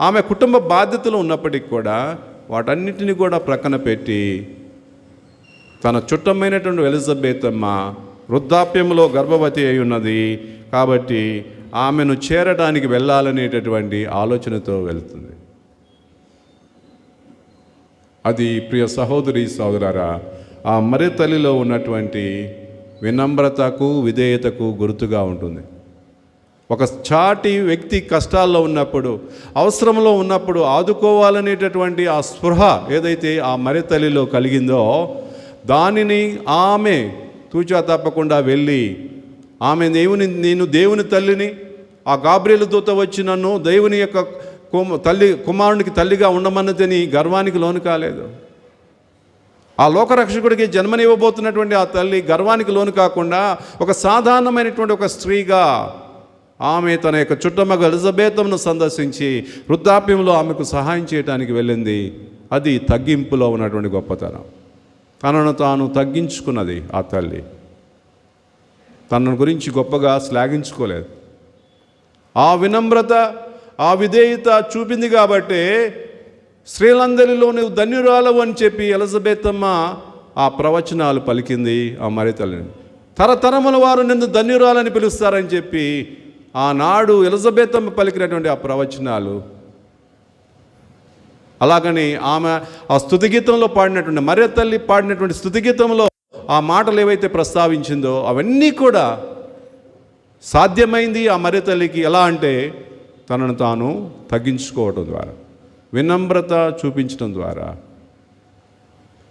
ఆమె కుటుంబ బాధ్యతలు ఉన్నప్పటికి కూడా వాటన్నిటిని కూడా ప్రక్కన పెట్టి తన చుట్టమైనటువంటి ఎలిజబెత్ అమ్మ వృద్ధాప్యంలో గర్భవతి అయి ఉన్నది కాబట్టి ఆమెను చేరడానికి వెళ్ళాలనేటటువంటి ఆలోచనతో వెళ్తుంది. అది ప్రియ సహోదరి సహోదరులారా, ఆ మరియ తల్లిలో ఉన్నటువంటి వినమ్రతకు విధేయతకు గుర్తుగా ఉంటుంది. ఒక చాటి వ్యక్తి కష్టాల్లో ఉన్నప్పుడు, అవసరంలో ఉన్నప్పుడు ఆదుకోవాలనేటటువంటి ఆ స్పృహ ఏదైతే ఆ మరియ తల్లిలో కలిగిందో దానిని ఆమె తూచా తప్పకుండా వెళ్ళి ఆమె నేను దేవుని తల్లిని, ఆ గాబ్రియేలు దూత వచ్చి నన్ను దేవుని యొక్క కుమారునికి తల్లిగా ఉండమన్నదని గర్వానికి లోను కాలేదు. ఆ లోకరక్షకుడికి జన్మనివ్వబోతున్నటువంటి ఆ తల్లి గర్వానికి లోను కాకుండా ఒక సాధారణమైనటువంటి ఒక స్త్రీగా ఆమె తన యొక్క చుట్టమగ ఎలిజబెత్ను సందర్శించి వృద్ధాప్యంలో ఆమెకు సహాయం చేయడానికి వెళ్ళింది. అది తగ్గింపులో ఉన్నటువంటి గొప్పతనం. తనను తాను తగ్గించుకున్నది ఆ తల్లి. తన గురించి గొప్పగా శ్లాఘించుకోలేదు. ఆ వినమ్రత, ఆ విధేయత చూపింది కాబట్టే స్త్రీలందరిలో నువ్వు ధన్యురాలవు అని చెప్పి ఎలిజబెత్ అమ్మ ఆ ప్రవచనాలు పలికింది ఆ మరియ తల్లిని. తరతరముల వారు నిన్ను ధన్యురాలని పిలుస్తారని చెప్పి ఆనాడు ఎలిజబెత్ అమ్మ పలికినటువంటి ఆ ప్రవచనాలు. అలాగని ఆమె ఆ స్తుతిగీతంలో పాడినటువంటి మరియ తల్లి పాడినటువంటి స్తుతిగీతంలో ఆ మాటలు ఏవైతే ప్రస్తావించిందో అవన్నీ కూడా సాధ్యమైంది ఆ మరియ తల్లికి. ఎలా అంటే తనను తాను తగ్గించుకోవడం ద్వారా, వినమ్రత చూపించడం ద్వారా.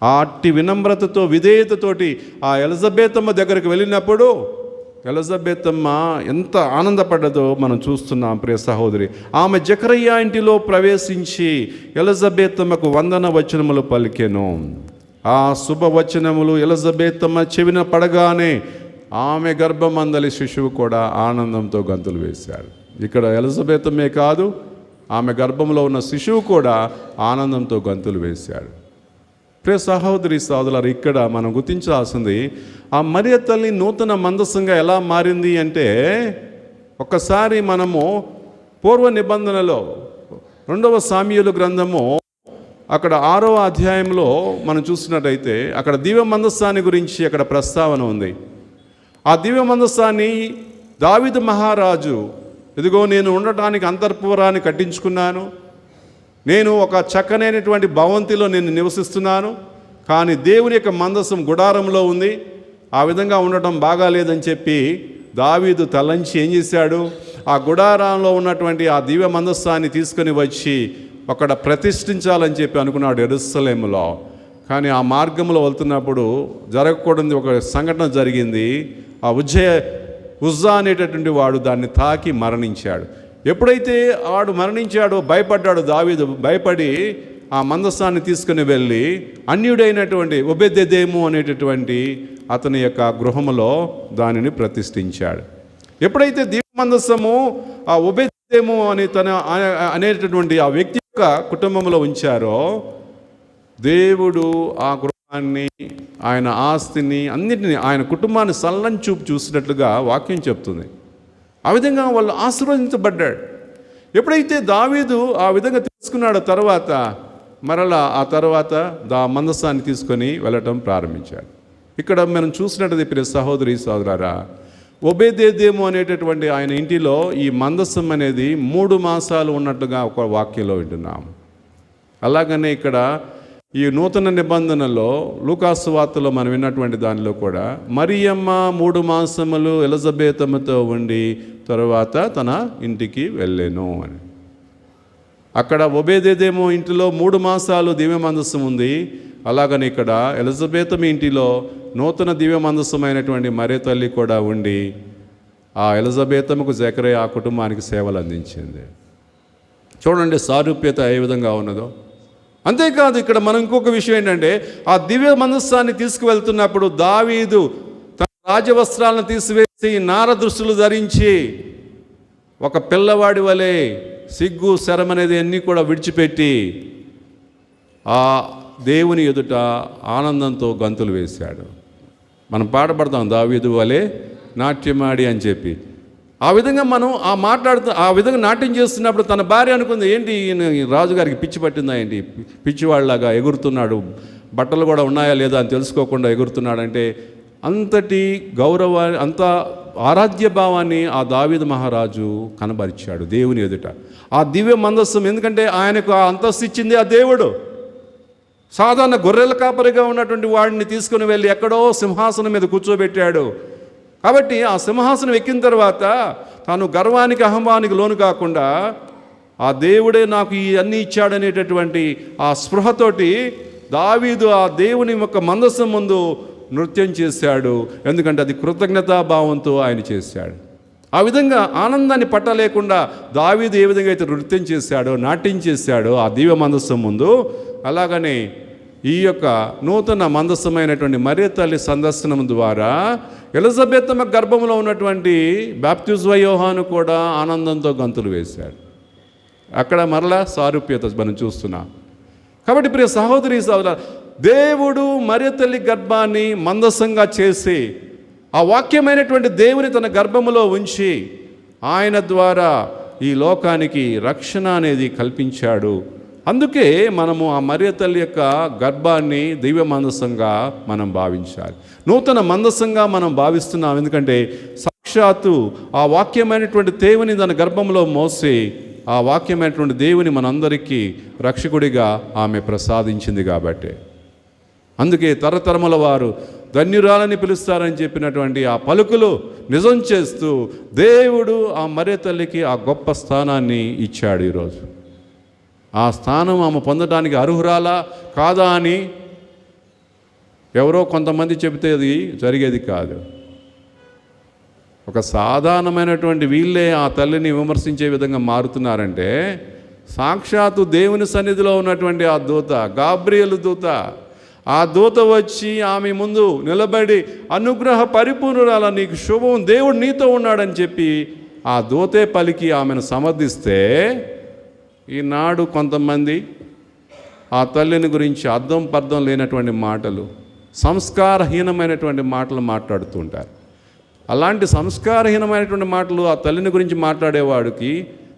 ఆ అట్టి వినమ్రతతో విధేయతతోటి ఆ ఎలిజబెత్ అమ్మ దగ్గరికి వెళ్ళినప్పుడు ఎలిజబెత్ అమ్మ ఎంత ఆనందపడ్డదో మనం చూస్తున్నాం ప్రియ సహోదరి. ఆమె జకరయ్య ఇంటిలో ప్రవేశించి ఎలిజబెత్ అమ్మకు వందన వచనములు పలికెను. ఆ శుభవచనములు ఎలిజబెత్ అమ్మ చెవిన పడగానే ఆమె గర్భమందలి శిశువు కూడా ఆనందంతో గంతులు వేశాడు. ఇక్కడ ఎలిజబెత్ అమ్మే కాదు, ఆమె గర్భంలో ఉన్న శిశువు కూడా ఆనందంతో గంతులు వేశాడు. ప్రియ సహోదరి సహోదరులారా, ఇక్కడ మనం గుర్తించాల్సింది ఆ మరియ తల్లి నూతన మందస్సంగా ఎలా మారింది అంటే, ఒక్కసారి మనము పూర్వ నిబంధనలో 2వ సామ్యూయేలు గ్రంథము అక్కడ 6వ అధ్యాయంలో మనం చూసినట్టయితే అక్కడ దివ్య మందస్సాన్ని గురించి అక్కడ ప్రస్తావన ఉంది. ఆ దివ్య మందస్సాన్ని దావీదు మహారాజు, ఇదిగో నేను ఉండటానికి అంతర్పురాన్ని కట్టించుకున్నాను, నేను ఒక చక్కనైనటువంటి భవంతిలో నేను నివసిస్తున్నాను, కానీ దేవుని యొక్క మందసం గుడారంలో ఉంది, ఆ విధంగా ఉండటం బాగాలేదని చెప్పి దావీదు తలంచి ఏం చేశాడు, ఆ గుడారంలో ఉన్నటువంటి ఆ దివ్య మందస్సాన్ని తీసుకొని వచ్చి అక్కడ ప్రతిష్ఠించాలని చెప్పి అనుకున్నాడు యెరూషలేములో. కానీ ఆ మార్గంలో వెళ్తున్నప్పుడు జరగకూడదు ఒక సంఘటన జరిగింది. ఆ ఉజ్జా అనేటటువంటి వాడు దాన్ని తాకి మరణించాడు. ఎప్పుడైతే వాడు మరణించాడో భయపడ్డాడు దావీదు. భయపడి ఆ మందస్సాన్ని తీసుకుని వెళ్ళి అన్యుడైనటువంటి ఒబెదెదోము అనేటటువంటి అతని యొక్క గృహములో దానిని ప్రతిష్ఠించాడు. ఎప్పుడైతే దివ్య మందస్సము ఆ ఒబెదెదోము అని అనేటటువంటి ఆ వ్యక్తి యొక్క కుటుంబంలో ఉంచారో, దేవుడు ఆ గృహాన్ని, ఆయన ఆస్తిని, అన్నిటినీ, ఆయన కుటుంబాన్ని సల్లని చూపు చూసినట్లుగా వాక్యం చెప్తుంది. ఆ విధంగా వాళ్ళు ఆశీర్వదించబడ్డాడు. ఎప్పుడైతే దావీదు ఆ విధంగా తీసుకున్నాడో తర్వాత మరలా ఆ తర్వాత మందస్సాన్ని తీసుకొని వెళ్ళటం ప్రారంభించాడు. ఇక్కడ మనం చూసినట్టు ప్రియ సహోదరి సహోదరులారా, ఒబెదెదోము అనేటటువంటి ఆయన ఇంటిలో ఈ మందస్సం అనేది 3 మాసాలు ఉన్నట్టుగా ఒక వాక్యంలో వింటున్నాం. అలాగనే ఇక్కడ ఈ నూతన నిబంధనలో లూకాసు వార్తలో మనం విన్నటువంటి దానిలో కూడా మరియమ్మ 3 మాసములు ఎలిజబెత్ అమ్మతో ఉండి తరువాత తన ఇంటికి వెళ్ళెను అని. అక్కడ ఒబెదెదోము ఇంటిలో 3 మాసాలు దివ్య మందస్సం ఉంది. అలాగని ఇక్కడ ఎలిజబెత్ ఇంటిలో నూతన దివ్య మందస్సమైనటువంటి మరియ తల్లి కూడా ఉండి ఆ ఎలిజబెత్కు జకరియా ఆ కుటుంబానికి సేవలు అందించింది. చూడండి సారూప్యత ఏ విధంగా ఉన్నదో. అంతేకాదు ఇక్కడ మనం ఇంకొక విషయం ఏంటంటే, ఆ దివ్య మందస్సాన్ని తీసుకువెళ్తున్నప్పుడు దావీదు తన రాజవస్త్రాలను తీసివేసి నార దుస్తులు ధరించి ఒక పిల్లవాడి వలె సిగ్గు శరం అనేది అన్నీ కూడా విడిచిపెట్టి ఆ దేవుని ఎదుట ఆనందంతో గంతులు వేశాడు. మనం పాట పడతాం, దావీదు వలె నాట్యమాడి అని చెప్పి. ఆ విధంగా మనం ఆ విధంగా నాట్యం చేస్తున్నప్పుడు తన భార్య అనుకుంది, ఏంటి ఈ రాజుగారికి పిచ్చి పట్టిందా ఏంటి, పిచ్చివాళ్ళలాగా ఎగురుతున్నాడు, బట్టలు కూడా ఉన్నాయా లేదా అని తెలుసుకోకుండా ఎగురుతున్నాడంటే అంతటి అంత ఆరాధ్య భావాన్ని ఆ దావీదు మహారాజు కనబరిచాడు దేవుని ఎదుట. ఆ దివ్య మందస్సం, ఎందుకంటే ఆయనకు ఆ అంతస్తు ఇచ్చింది ఆ దేవుడు. సాధారణ గొర్రెల కాపరిగా ఉన్నటువంటి వాడిని తీసుకుని వెళ్ళి ఎక్కడో సింహాసనం మీద కూర్చోబెట్టాడు. కాబట్టి ఆ సింహాసనం ఎక్కిన తర్వాత తాను గర్వానికి అహంభావానికి లోను కాకుండా ఆ దేవుడే నాకు ఇవన్నీ ఇచ్చాడనేటటువంటి ఆ స్పృహతోటి దావీదు ఆ దేవుని యొక్క మందస్సం ముందు నృత్యం చేశాడు. ఎందుకంటే అది కృతజ్ఞతాభావంతో ఆయన చేశాడు. ఆ విధంగా ఆనందాన్ని పట్టలేకుండా దావీదు ఏ విధంగా అయితే నృత్యం చేశాడో, నాట్యం చేశాడో ఆ దివ్య మందస్సం ముందు, అలాగనే ఈ యొక్క నూతన మందస్సమైనటువంటి మరియ తల్లి సందర్శనం ద్వారా ఎలిజబెత్ గర్భంలో ఉన్నటువంటి బాప్తిస్మ యోహాను కూడా ఆనందంతో గంతులు వేశాడు. అక్కడ మరలా సారూప్యత మనం చూస్తున్నాం. కాబట్టి ప్రియ సహోదరి సహోదరు, దేవుడు మరియ తల్లి గర్భాన్ని మందస్సంగా చేసి ఆ వాక్యమైనటువంటి దేవుని తన గర్భములో ఉంచి ఆయన ద్వారా ఈ లోకానికి రక్షణ అనేది కల్పించాడు. అందుకే మనము ఆ మరియ తల్లి యొక్క గర్భాన్ని దివ్య మందస్సంగా మనం భావించాలి, నూతన మందస్సంగా మనం భావిస్తున్నాం. ఎందుకంటే సాక్షాత్తు ఆ వాక్యమైనటువంటి దేవుని తన గర్భంలో మోసి ఆ వాక్యమైనటువంటి దేవుని మనందరికీ రక్షకుడిగా ఆమె ప్రసాదించింది. కాబట్టి అందుకే తరతరముల వారు ధన్యురాలని పిలుస్తారని చెప్పినటువంటి ఆ పలుకులు నిజం చేస్తూ దేవుడు ఆ మరియ తల్లికి ఆ గొప్ప స్థానాన్ని ఇచ్చాడు. ఈరోజు ఆ స్థానం ఆమె పొందడానికి అర్హురాలా కాదా అని ఎవరో కొంతమంది చెబితే అది జరిగేది కాదు. ఒక సాధారణమైనటువంటి వీళ్ళే ఆ తల్లిని విమర్శించే విధంగా మారుతున్నారంటే సాక్షాత్తు దేవుని సన్నిధిలో ఉన్నటువంటి ఆ దూత, గాబ్రియేలు దూత, ఆ దూత వచ్చి ఆమె ముందు నిలబడి అనుగ్రహ పరిపూర్ణురాల, నీకు శుభం, దేవుడు నీతో ఉన్నాడని చెప్పి ఆ దూతే పలికి ఆమెను సమర్థిస్తే, ఈనాడు కొంతమంది ఆ తల్లిని గురించి అర్థం పర్థం లేనటువంటి మాటలు, సంస్కారహీనమైనటువంటి మాటలు మాట్లాడుతుంటారు. అలాంటి సంస్కారహీనమైనటువంటి మాటలు ఆ తల్లిని గురించి మాట్లాడేవాడికి,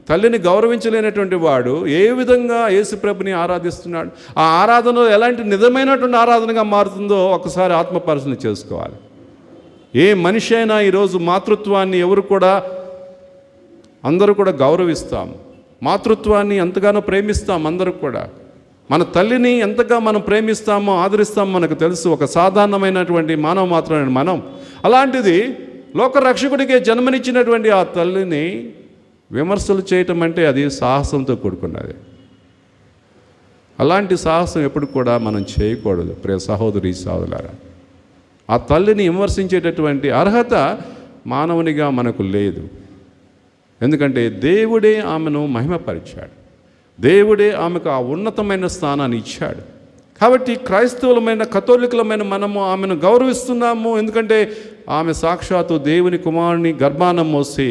తల్లిని గౌరవించలేనటువంటి వాడు ఏ విధంగా యేసుప్రభుని ఆరాధిస్తున్నాడు, ఆ ఆరాధనలో ఎలాంటి నిజమైనటువంటి ఆరాధనగా మారుతుందో ఒకసారి ఆత్మపరిశీలన చేసుకోవాలి. ఏ మనిషి అయినా ఈరోజు మాతృత్వాన్ని అందరూ కూడా గౌరవిస్తాం, మాతృత్వాన్ని ఎంతగానో ప్రేమిస్తాం. అందరూ కూడా మన తల్లిని ఎంతగా మనం ప్రేమిస్తామో ఆదరిస్తామో మనకు తెలుసు. ఒక సాధారణమైనటువంటి మానవ మాత్రమే మనం. అలాంటిది లోకరక్షకుడికే జన్మనిచ్చినటువంటి ఆ తల్లిని విమర్శలు చేయటం అంటే అది సాహసంతో కూడుకున్నది. అలాంటి సాహసం ఎప్పుడు కూడా మనం చేయకూడదు ప్రియ సహోదరి సహోదరులారా. ఆ తల్లిని విమర్శించేటటువంటి అర్హత మానవునిగా మనకు లేదు. ఎందుకంటే దేవుడే ఆమెను మహిమపరిచాడు, దేవుడే ఆమెకు ఆ ఉన్నతమైన స్థానాన్ని ఇచ్చాడు. కాబట్టి క్రైస్తవులమైన కథోలికులమైన మనము ఆమెను గౌరవిస్తున్నాము. ఎందుకంటే ఆమె సాక్షాత్తు దేవుని కుమారుని గర్భాన మోసి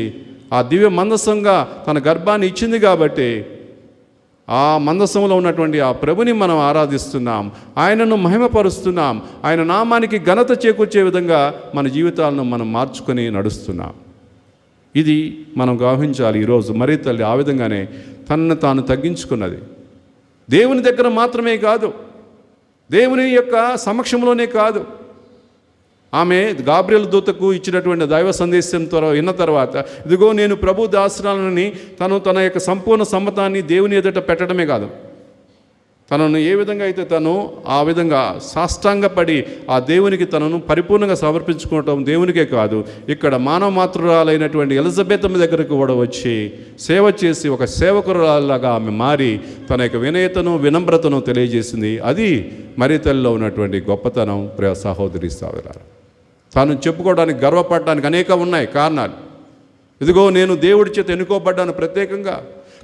ఆ దివ్య మందస్సంగా తన గర్భాన్ని ఇచ్చింది. కాబట్టి ఆ మందస్సంలో ఉన్నటువంటి ఆ ప్రభుని మనం ఆరాధిస్తున్నాం, ఆయనను మహిమపరుస్తున్నాం, ఆయన నామానికి ఘనత చేకూర్చే విధంగా మన జీవితాలను మనం మార్చుకొని నడుస్తున్నాం. ఇది మనం గమనించాలి. ఈరోజు మరియ తల్లి ఆ విధంగానే తనను తాను తగ్గించుకున్నది. దేవుని దగ్గర మాత్రమే కాదు, దేవుని యొక్క సమక్షంలోనే కాదు. ఆమె గాబ్రియేలు దూతకు ఇచ్చినటువంటి దైవ సందేశం విన్న తర్వాత, ఇదిగో నేను ప్రభు దాసురాలని తన యొక్క సంపూర్ణ సమ్మతాన్ని దేవుని ఎదుట పెట్టడమే కాదు, తనను ఏ విధంగా అయితే తను ఆ విధంగా సాష్టాంగపడి ఆ దేవునికి తనను పరిపూర్ణంగా సమర్పించుకోవటం దేవునికే కాదు, ఇక్కడ మానవ మాతృరాలైనటువంటి ఎలిజబెత్ దగ్గరకు కూడా వచ్చి సేవ చేసి ఒక సేవకురాలాగా ఆమె మారి తన యొక్క వినయతను వినమ్రతను తెలియజేసింది. అది మరియ తల్లిలో ఉన్నటువంటి గొప్పతనం. ప్రియ సహోదరి సహోదరులారా, తాను చెప్పుకోవడానికి గర్వపడడానికి అనేక ఉన్నాయి కారణాలు. ఇదిగో నేను దేవుడి చేత ఎన్నుకోబడ్డాను ప్రత్యేకంగా,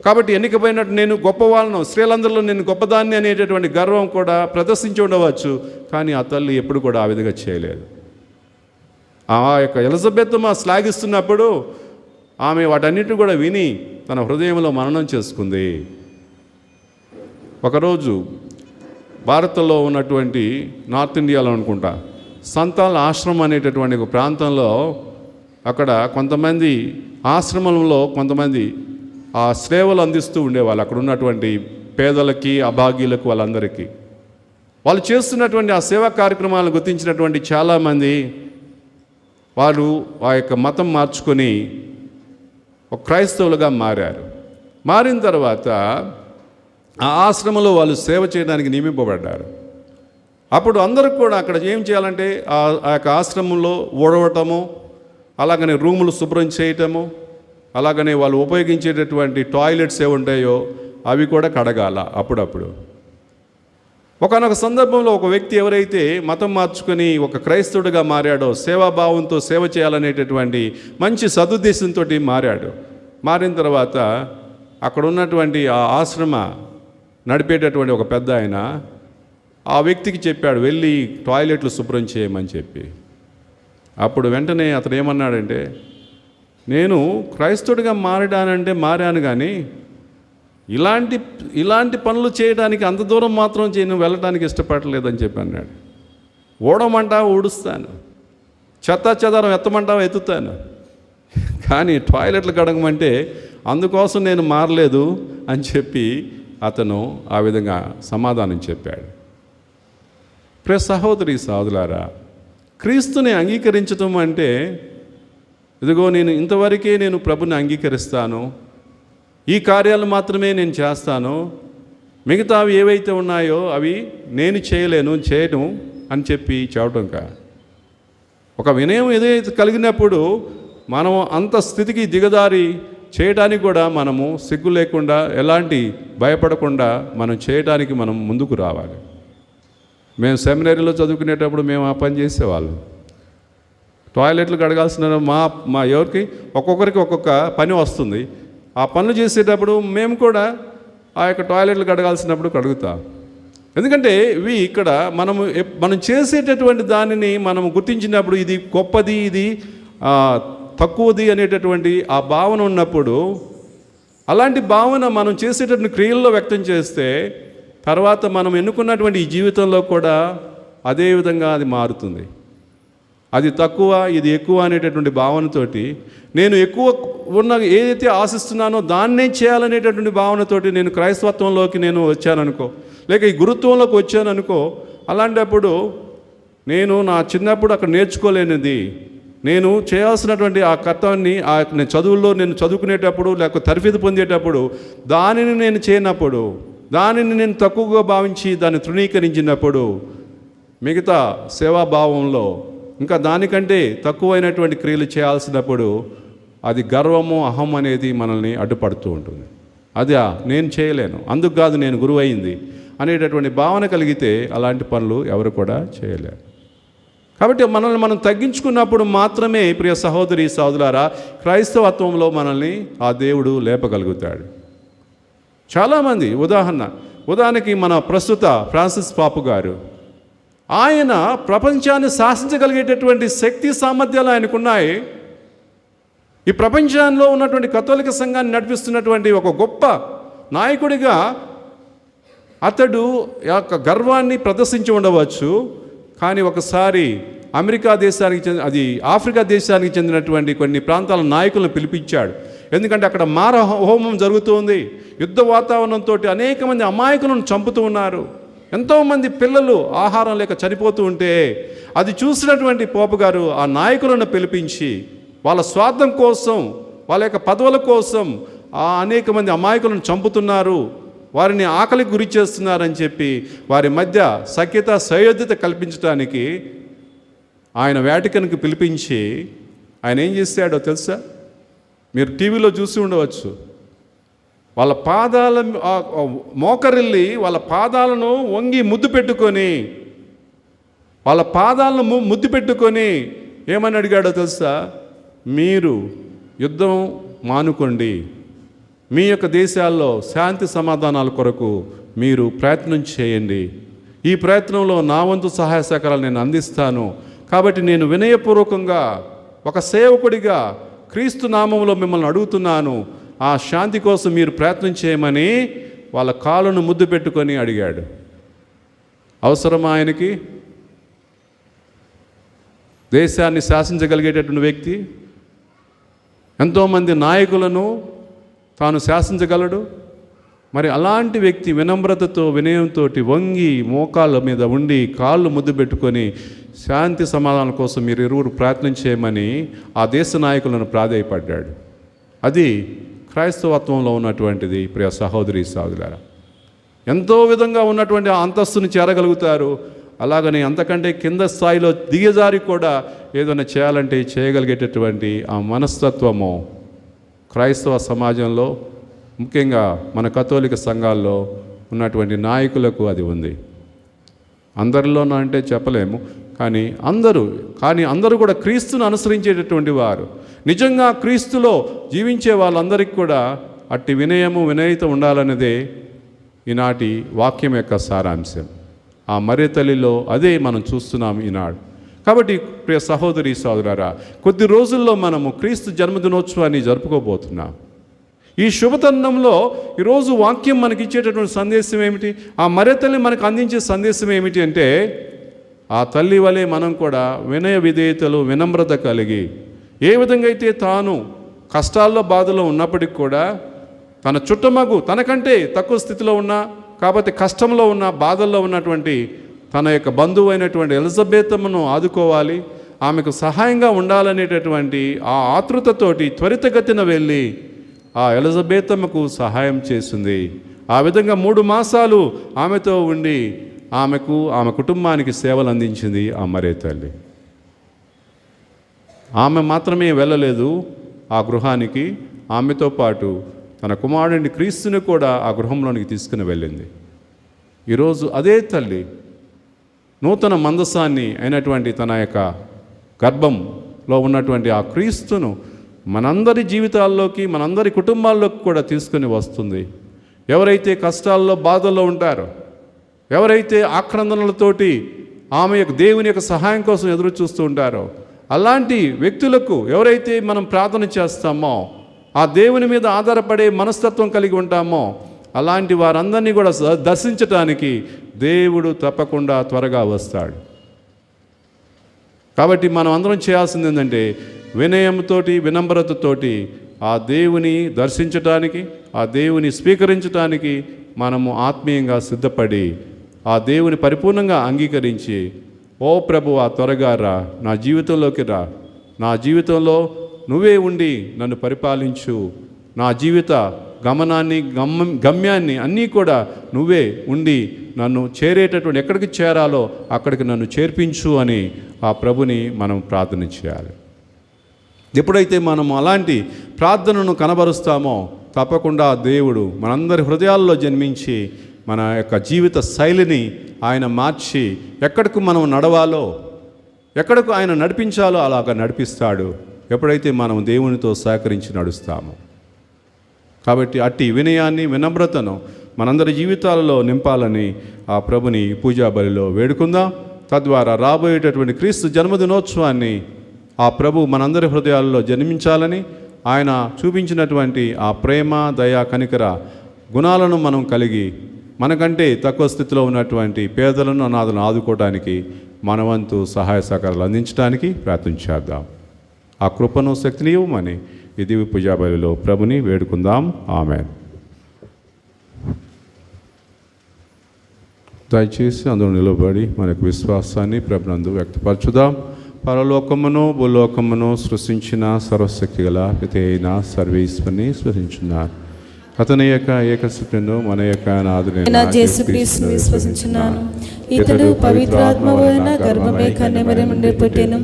కాబట్టి ఎన్నికపోయినట్టు నేను గొప్పవాళ్ళను, స్త్రీలందరిలో నేను గొప్పదాన్ని అనేటటువంటి గర్వం కూడా ప్రదర్శించి ఉండవచ్చు. కానీ ఆ తల్లి ఎప్పుడు కూడా ఆ విధంగా చేయలేదు. ఆ యొక్క ఎలిజబెత్ శ్లాఘిస్తున్నప్పుడు ఆమె వాటన్నిటిని కూడా విని తన హృదయంలో మననం చేసుకుంది. ఒకరోజు భారత్లో ఉన్నటువంటి నార్త్ ఇండియాలో అనుకుంటా సంతాల్ ఆశ్రమం అనేటటువంటి ఒక ప్రాంతంలో అక్కడ కొంతమంది ఆశ్రమంలో కొంతమంది ఆ సేవలు అందిస్తూ ఉండేవాళ్ళు. అక్కడ ఉన్నటువంటి పేదలకి అభాగ్యులకు వాళ్ళందరికీ వాళ్ళు చేస్తున్నటువంటి ఆ సేవా కార్యక్రమాలను గుర్తించినటువంటి చాలామంది వారు ఆ యొక్క మతం మార్చుకొని ఒక క్రైస్తవులుగా మారారు. మారిన తర్వాత ఆ ఆశ్రమంలో వాళ్ళు సేవ చేయడానికి నియమింపబడ్డారు. అప్పుడు అందరూ కూడా అక్కడ ఏం చేయాలంటే ఆ యొక్క ఆశ్రమంలో ఓడవటము, అలాగనే రూములు శుభ్రం చేయటము, అలాగనే వాళ్ళు ఉపయోగించేటటువంటి టాయిలెట్స్ ఏ ఉంటాయో అవి కూడా కడగాల అప్పుడప్పుడు. ఒకానొక సందర్భంలో ఒక వ్యక్తి ఎవరైతే మతం మార్చుకొని ఒక క్రైస్తవుడిగా మారాడో, సేవాభావంతో సేవ చేయాలనేటటువంటి మంచి సదుద్దేశంతో మారాడు. మారిన తర్వాత అక్కడ ఉన్నటువంటి ఆ ఆశ్రమ నడిపేటటువంటి ఒక పెద్ద ఆయన ఆ వ్యక్తికి చెప్పాడు, వెళ్ళి టాయిలెట్లు శుభ్రం చేయమని చెప్పి. అప్పుడు వెంటనే అతను ఏమన్నాడంటే, నేను క్రైస్తవుడిగా మారాను కానీ ఇలాంటి పనులు చేయడానికి అంత దూరం మాత్రం నేను వెళ్ళడానికి ఇష్టపడలేదని చెప్పి అన్నాడు. ఓడమంటావా ఊడుస్తాను, చెదారం ఎత్తమంటావా ఎత్తుతాను, కానీ టాయిలెట్లు కడగమంటే అందుకోసం నేను మారలేదు అని చెప్పి అతను ఆ విధంగా సమాధానం చెప్పాడు. ప్రియ సహోదరి సహోదరులారా, క్రీస్తుని అంగీకరించటం అంటే ఇదిగో నేను ఇంతవరకే నేను ప్రభుని అంగీకరిస్తాను, ఈ కార్యాలు మాత్రమే నేను చేస్తాను, మిగతావి ఏవైతే ఉన్నాయో అవి నేను చేయను అని చెప్పి చెప్పటం కాదు. ఒక వినయం ఏదైతే కలిగినప్పుడు మనం అంత స్థితికి దిగదారి చేయడానికి కూడా మనము సిగ్గు లేకుండా ఎలాంటి భయపడకుండా మనం చేయడానికి మనం ముందుకు రావాలి. మేము సెమినరీలో చదువుకునేటప్పుడు మేము ఆ పని చేసేవాళ్ళం. టాయిలెట్లు కడగాల్సిన మా ఎవరికి ఒక్కొక్కరికి ఒక్కొక్క పని వస్తుంది. ఆ పనులు చేసేటప్పుడు మేము కూడా ఆ యొక్క టాయిలెట్లు కడగాల్సినప్పుడు కడుగుతాం. ఎందుకంటే ఇవి ఇక్కడ మనం చేసేటటువంటి దానిని మనం గుర్తించినప్పుడు ఇది గొప్పది, ఇది తక్కువది అనేటటువంటి ఆ భావన ఉన్నప్పుడు, అలాంటి భావన మనం చేసేటటువంటి క్రియల్లో వ్యక్తం చేస్తే తర్వాత మనం ఎన్నుకున్నటువంటి ఈ జీవితంలో కూడా అదే విధంగా అది మారుతుంది. అది తక్కువ, ఇది ఎక్కువ అనేటటువంటి భావనతోటి, నేను ఎక్కువ ఉన్న ఏదైతే ఆశిస్తున్నానో దాన్నే చేయాలనేటటువంటి భావనతోటి నేను క్రైస్తవత్వంలోకి నేను వచ్చాననుకో, లేక ఈ గురుత్వంలోకి వచ్చాననుకో, అలాంటప్పుడు నేను నా చిన్నప్పుడు అక్కడ నేర్చుకోలేనిది, నేను చేయాల్సినటువంటి ఆ కర్తవ్యాన్ని నేను చదువుల్లో నేను చదువుకునేటప్పుడు లేక తరఫీదు పొందేటప్పుడు దానిని నేను చేయనప్పుడు, దానిని నేను తక్కువగా భావించి దాన్ని తృణీకరించినప్పుడు, మిగతా సేవాభావంలో ఇంకా దానికంటే తక్కువైనటువంటి క్రియలు చేయాల్సినప్పుడు అది గర్వము, అహం అనేది మనల్ని అడ్డుపడుతూ ఉంటుంది. అది నేను చేయలేను, అందుకు కాదు నేను గురువు అయింది అనేటటువంటి భావన కలిగితే అలాంటి పనులు ఎవరు కూడా చేయలేరు. కాబట్టి మనల్ని మనం తగ్గించుకున్నప్పుడు మాత్రమే ప్రియ సహోదరి సహోదరులారా క్రైస్తవత్వంలో మనల్ని ఆ దేవుడు లేపగలుగుతాడు. చాలామంది ఉదాహరణకి మన ప్రస్తుత ఫ్రాన్సిస్ పాపు గారు, ఆయన ప్రపంచాన్ని శాసించగలిగేటటువంటి శక్తి సామర్థ్యాలు ఆయనకున్నాయి. ఈ ప్రపంచంలో ఉన్నటువంటి కథోలిక సంఘాన్ని నడిపిస్తున్నటువంటి ఒక గొప్ప నాయకుడిగా అతడు యొక్క గర్వాన్ని ప్రదర్శించి ఉండవచ్చు. కానీ ఒకసారి అమెరికా దేశానికి ఆఫ్రికా దేశానికి చెందినటువంటి కొన్ని ప్రాంతాల నాయకులను పిలిపించాడు. ఎందుకంటే అక్కడ మార హోమం జరుగుతుంది, యుద్ధ వాతావరణంతో అనేక మంది అమాయకులను చంపుతూ ఉన్నారు, ఎంతోమంది పిల్లలు ఆహారం లేక చనిపోతూ ఉంటే అది చూసినటువంటి పోపు గారు ఆ నాయకులను పిలిపించి వాళ్ళ స్వార్థం కోసం, వాళ్ళ యొక్క పదవుల కోసం అనేక మంది అమాయకులను చంపుతున్నారు, వారిని ఆకలికి గురి చేస్తున్నారని చెప్పి వారి మధ్య సఖ్యత సయోధ్యత కల్పించడానికి ఆయన వాటికన్కి పిలిపించి ఆయన ఏం చేశాడో తెలుసా? మీరు టీవీలో చూసి ఉండవచ్చు. వాళ్ళ పాదాల మోకరిల్లి వాళ్ళ పాదాలను వంగి ముద్దు పెట్టుకొని, వాళ్ళ పాదాలను ముద్దు పెట్టుకొని ఏమని అడిగాడో తెలుసా? మీరు యుద్ధం మానుకోండి, మీ యొక్క దేశాల్లో శాంతి సమాధానాల కొరకు మీరు ప్రయత్నం చేయండి, ఈ ప్రయత్నంలో నా వంతు సహాయ సహకారాలు నేను అందిస్తాను. కాబట్టి నేను వినయపూర్వకంగా ఒక సేవకుడిగా క్రీస్తు నామములో మిమ్మల్ని అడుగుతున్నాను, ఆ శాంతి కోసం మీరు ప్రయత్నం చేయమని వాళ్ళ కాళ్ళను ముద్దు పెట్టుకొని అడిగాడు. అవసరమా ఆయనకి? దేశాన్ని శాసించగలిగేటటువంటి వ్యక్తి, ఎంతోమంది నాయకులను తాను శాసించగలడు. మరి అలాంటి వ్యక్తి వినమ్రతతో వినయంతో వంగి మోకాళ్ళ మీద ఉండి కాళ్ళు ముద్దు పెట్టుకొని శాంతి సమాధానం కోసం మీరు ఇరువురు ప్రయత్నం చేయమని ఆ దేశ నాయకులను ప్రాధేయపడ్డాడు. అది క్రైస్తవత్వంలో ఉన్నటువంటిది. ప్రియ సహోదరి సహోదరులారా, ఎంతో విధంగా ఉన్నటువంటి ఆ అంతస్తుని చేరగలుగుతారు. అలాగని అంతకంటే కింద స్థాయిలో దిగజారి కూడా ఏదైనా చేయాలంటే చేయగలిగేటటువంటి ఆ మనస్తత్వము క్రైస్తవ సమాజంలో, ముఖ్యంగా మన కథోలిక సంఘాల్లో ఉన్నటువంటి నాయకులకు అది ఉంది. అందరిలోనూ అంటే చెప్పలేము, కానీ అందరూ కూడా క్రీస్తును అనుసరించేటటువంటి వారు, నిజంగా క్రీస్తులో జీవించే వాళ్ళందరికీ కూడా అట్టి వినయత ఉండాలన్నదే ఈనాటి వాక్యం యొక్క సారాంశం. ఆ మరియ తల్లిలో అదే మనం చూస్తున్నాం ఈనాడు. కాబట్టి ప్రియ సహోదరి సహోదరులారా, కొద్ది రోజుల్లో మనము క్రీస్తు జన్మదినోత్సవాన్ని జరుపుకోబోతున్నాం. ఈ శుభతరుణంలో ఈరోజు వాక్యం మనకి ఇచ్చేటటువంటి సందేశం ఏమిటి? ఆ మరియ తల్లి మనకు అందించే సందేశం ఏమిటి అంటే, ఆ తల్లి వలె మనం కూడా వినయ విధేయతలు వినమ్రత కలిగి, ఏ విధంగా అయితే తాను కష్టాల్లో బాధలో ఉన్నప్పటికీ కూడా తన చుట్టమగు తనకంటే తక్కువ స్థితిలో ఉన్న, కాబట్టి కష్టంలో ఉన్న బాధల్లో ఉన్నటువంటి తన యొక్క బంధువు అయినటువంటి ఎలిజబెతమ్మను ఆదుకోవాలి, ఆమెకు సహాయంగా ఉండాలనేటటువంటి ఆ ఆతృతతోటి త్వరితగతిన వెళ్ళి ఆ ఎలిజబెతమ్మకు సహాయం చేసింది. ఆ విధంగా 3 మాసాలు ఆమెతో ఉండి ఆమె కుటుంబానికి సేవలు అందించింది ఆ మరియ తల్లి. ఆమె మాత్రమే వెళ్ళలేదు ఆ గృహానికి, ఆమెతో పాటు తన కుమారుడిని క్రీస్తుని కూడా ఆ గృహంలోనికి తీసుకుని వెళ్ళింది. ఈరోజు అదే తల్లి నూతన మందసాన్ని అయినటువంటి తన యొక్క గర్భంలో ఉన్నటువంటి ఆ క్రీస్తును మనందరి జీవితాల్లోకి, మనందరి కుటుంబాల్లోకి కూడా తీసుకుని వస్తుంది. ఎవరైతే కష్టాల్లో బాధల్లో ఉంటారో, ఎవరైతే ఆక్రందనలతోటి ఆమె యొక్క దేవుని యొక్క సహాయం కోసం ఎదురు చూస్తూ ఉంటారో, అలాంటి వ్యక్తులకు ఎవరైతే మనం ప్రార్థన చేస్తామో, ఆ దేవుని మీద ఆధారపడే మనస్తత్వం కలిగి ఉంటామో, అలాంటి వారందరినీ కూడా దర్శించటానికి దేవుడు తప్పకుండా త్వరగా వస్తాడు. కాబట్టి మనం అందరం చేయాల్సింది ఏంటంటే, వినయంతోటి వినమ్రతతోటి ఆ దేవుని దర్శించటానికి, ఆ దేవుని స్వీకరించటానికి మనము ఆత్మీయంగా సిద్ధపడి ఆ దేవుని పరిపూర్ణంగా అంగీకరించి, ఓ ప్రభువా త్వరగా రా, నా జీవితంలోకి రా, నా జీవితంలో నువ్వే ఉండి నన్ను పరిపాలించు, నా జీవిత గమ్యాన్ని అన్నీ కూడా నువ్వే ఉండి నన్ను చేరేటటువంటి ఎక్కడికి చేరాలో అక్కడికి నన్ను చేర్పించు అని ఆ ప్రభుని మనం ప్రార్థన చేయాలి. ఎప్పుడైతే మనం అలాంటి ప్రార్థనను కనబరుస్తామో తప్పకుండా దేవుడు మనందరి హృదయాల్లో జన్మించి మన యొక్క జీవిత శైలిని ఆయన మార్చి ఎక్కడికి మనం నడవాలో, ఎక్కడకు ఆయన నడిపించాలో అలాగ నడిపిస్తాడు, ఎప్పుడైతే మనం దేవునితో సహకరించి నడుస్తామో. కాబట్టి అట్టి వినయాన్ని వినమ్రతను మనందరి జీవితాలలో నింపాలని ఆ ప్రభుని పూజా బలిలో వేడుకుందాం. తద్వారా రాబోయేటటువంటి క్రీస్తు జన్మదినోత్సవాన్ని ఆ ప్రభు మనందరి హృదయాల్లో జన్మించాలని, ఆయన చూపించినటువంటి ఆ ప్రేమ దయ కనికర గుణాలను మనం కలిగి మనకంటే తక్కువ స్థితిలో ఉన్నటువంటి పేదలను అనాథలను ఆదుకోవడానికి మనవంతు సహాయ సహకారాలు అందించడానికి ప్రయత్నం చేద్దాం. ఆ కృపను శక్తిని ఇవ్వమని ఈ దివ్య పూజా బలిలో ప్రభుని వేడుకుందాం. ఆమేన్. దయచేసి అందులో నిలబడి మనకు విశ్వాసాన్ని ప్రభునందు వ్యక్తపరచుదాం. పరలోకమును భూలోకమును సృష్టించిన సర్వశక్తి గల పిత అయిన సర్వేశ్వరుని స్మరించున్నారు. అతని యొక్క ఏకసుతును మన యొక్క నాథుడైన యేసుక్రీస్తును విశ్వసించున్నాను. ఇతడు పవిత్రాత్మవలన గర్భమే కన్యమరి నుండి పుట్టెను.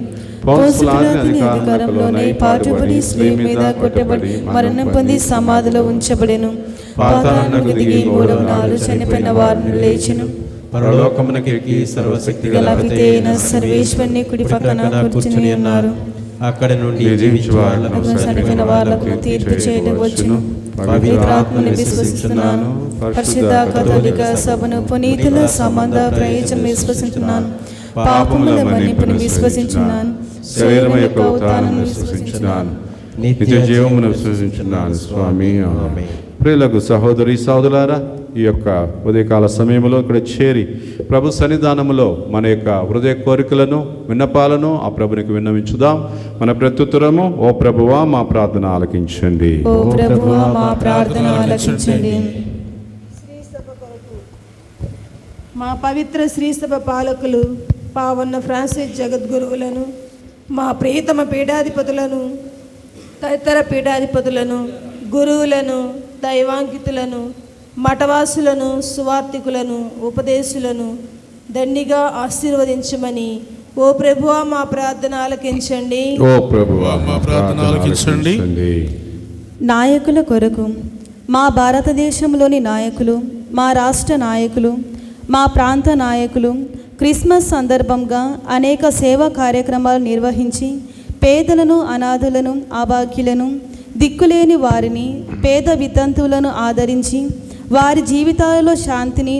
పోన్సుపిలాతుని అధికారంలోనే పాటుపడి శిలువ మీద కొట్టబడి మరణం పొంది సమాధిలో ఉంచబడెను. పాతాళానికి దిగి 3వ నాడు చనిపోయిన వారిని లేచెను. పరలోకమునకు ఎక్కి సర్వశక్తి గల పిత అయిన సర్వేశ్వరుని కుడి పక్కన కూర్చుని ఉన్నారు. అక్కడ నుండి జీవించువాళ్లకు చనిపోయిన వాళ్లకు తీర్పు చేయడానికి వచ్చును. పవిత్రాత్మని విశ్వసిస్తున్నాను. పరిశుద్ధ కథోలిక సభను పునీతుల సంబంధ ప్రయోజనం విశ్వసిస్తున్నాను. పాపముల మన్నిపుని విశ్వసించున్నాను. శరీరం యొక్క ఉత్థానం విశ్వసించున్నాను. నిత్య జీవమును విశ్వసించున్నాను స్వామి. ఆమేన్. ప్రియులకు సహోదరి సహోదరులారా, ఈ యొక్క ఉదయకాల సమయంలో ఇక్కడ చేరి ప్రభు సన్నిధానములో మన యొక్క హృదయ కోరికలను విన్నపాలను ఆ ప్రభునికి విన్నవించుదాం. మన ప్రత్యుత్తరము, ఓ ప్రభువా మా ప్రార్థన ఆలకించండి. ఓ ప్రభువా మా ప్రార్థన ఆలకించండి. మా పవిత్ర శ్రీసభ పాలకులు పావన్న ఫ్రాన్సిస్ జగద్గురువులను, మా ప్రియతమ పీఠాధిపతులను, తదితర పీఠాధిపతులను, గురువులను, దైవాంకితులను, మఠవాసులను, సువార్థికులను, ఉపదేశులను దండిగా ఆశీర్వదించమని ఓ ప్రభువా మా ప్రార్థన ఆలకించండి. ఓ ప్రభువా మా ప్రార్థన ఆలకించండి. నాయకుల కొరకు మా భారతదేశంలోని నాయకులు, మా రాష్ట్ర నాయకులు, మా ప్రాంత నాయకులు క్రిస్మస్ సందర్భంగా అనేక సేవా కార్యక్రమాలు నిర్వహించి పేదలను, అనాథులను, అభాగ్యులను, దిక్కులేని వారిని, పేద వితంతువులను ఆదరించి వారి జీవితాలలో శాంతిని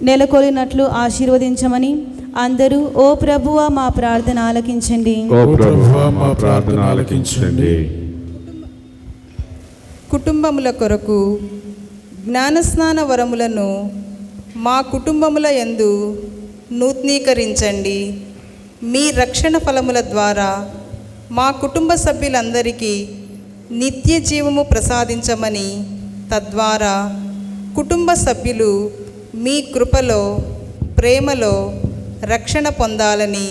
నెలకొలినట్లు ఆశీర్వదించమని అందరూ ఓ ప్రభువా మా ప్రార్థన ఆలకించండి. ఓ ప్రభువా మా ప్రార్థన ఆలకించండి. కుటుంబముల కొరకు జ్ఞానస్నాన వరములను మా కుటుంబముల యందు నూతనీకరించండి. మీ రక్షణ ఫలముల ద్వారా మా కుటుంబ సభ్యులందరికీ నిత్య జీవము ప్రసాదించమని, తద్వారా కుటుంబ సభ్యులు మీ కృపలో, ప్రేమలో రక్షణ పొందాలని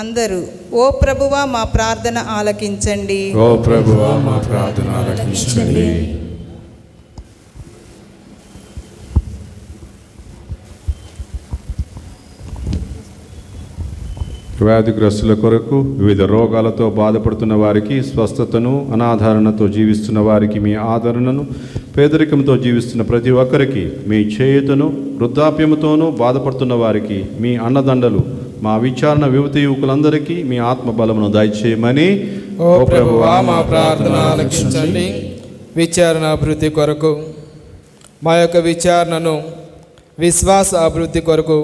అందరూ ఓ ప్రభువా మా ప్రార్థన ఆలకించండి. ఓ ప్రభువా మా ప్రార్థన ఆలకించండి. వ్యాధిగ్రస్తుల కొరకు, వివిధ రోగాలతో బాధపడుతున్న వారికి స్వస్థతను, అనాదరణతో జీవిస్తున్న వారికి మీ ఆదరణను, పేదరికంతో జీవిస్తున్న ప్రతి ఒక్కరికి మీ చేయుతను, వృద్ధాప్యముతోనూ బాధపడుతున్న వారికి మీ అండదండలు, మా విచారణ యువతి యువకులందరికీ మీ ఆత్మబలమును దయచేయమని ఓ ప్రభువా మా ప్రార్థన ఆలకించండి. విచారణ అభివృద్ధి కొరకు, మా యొక్క విచారణను విశ్వాస అభివృద్ధి కొరకు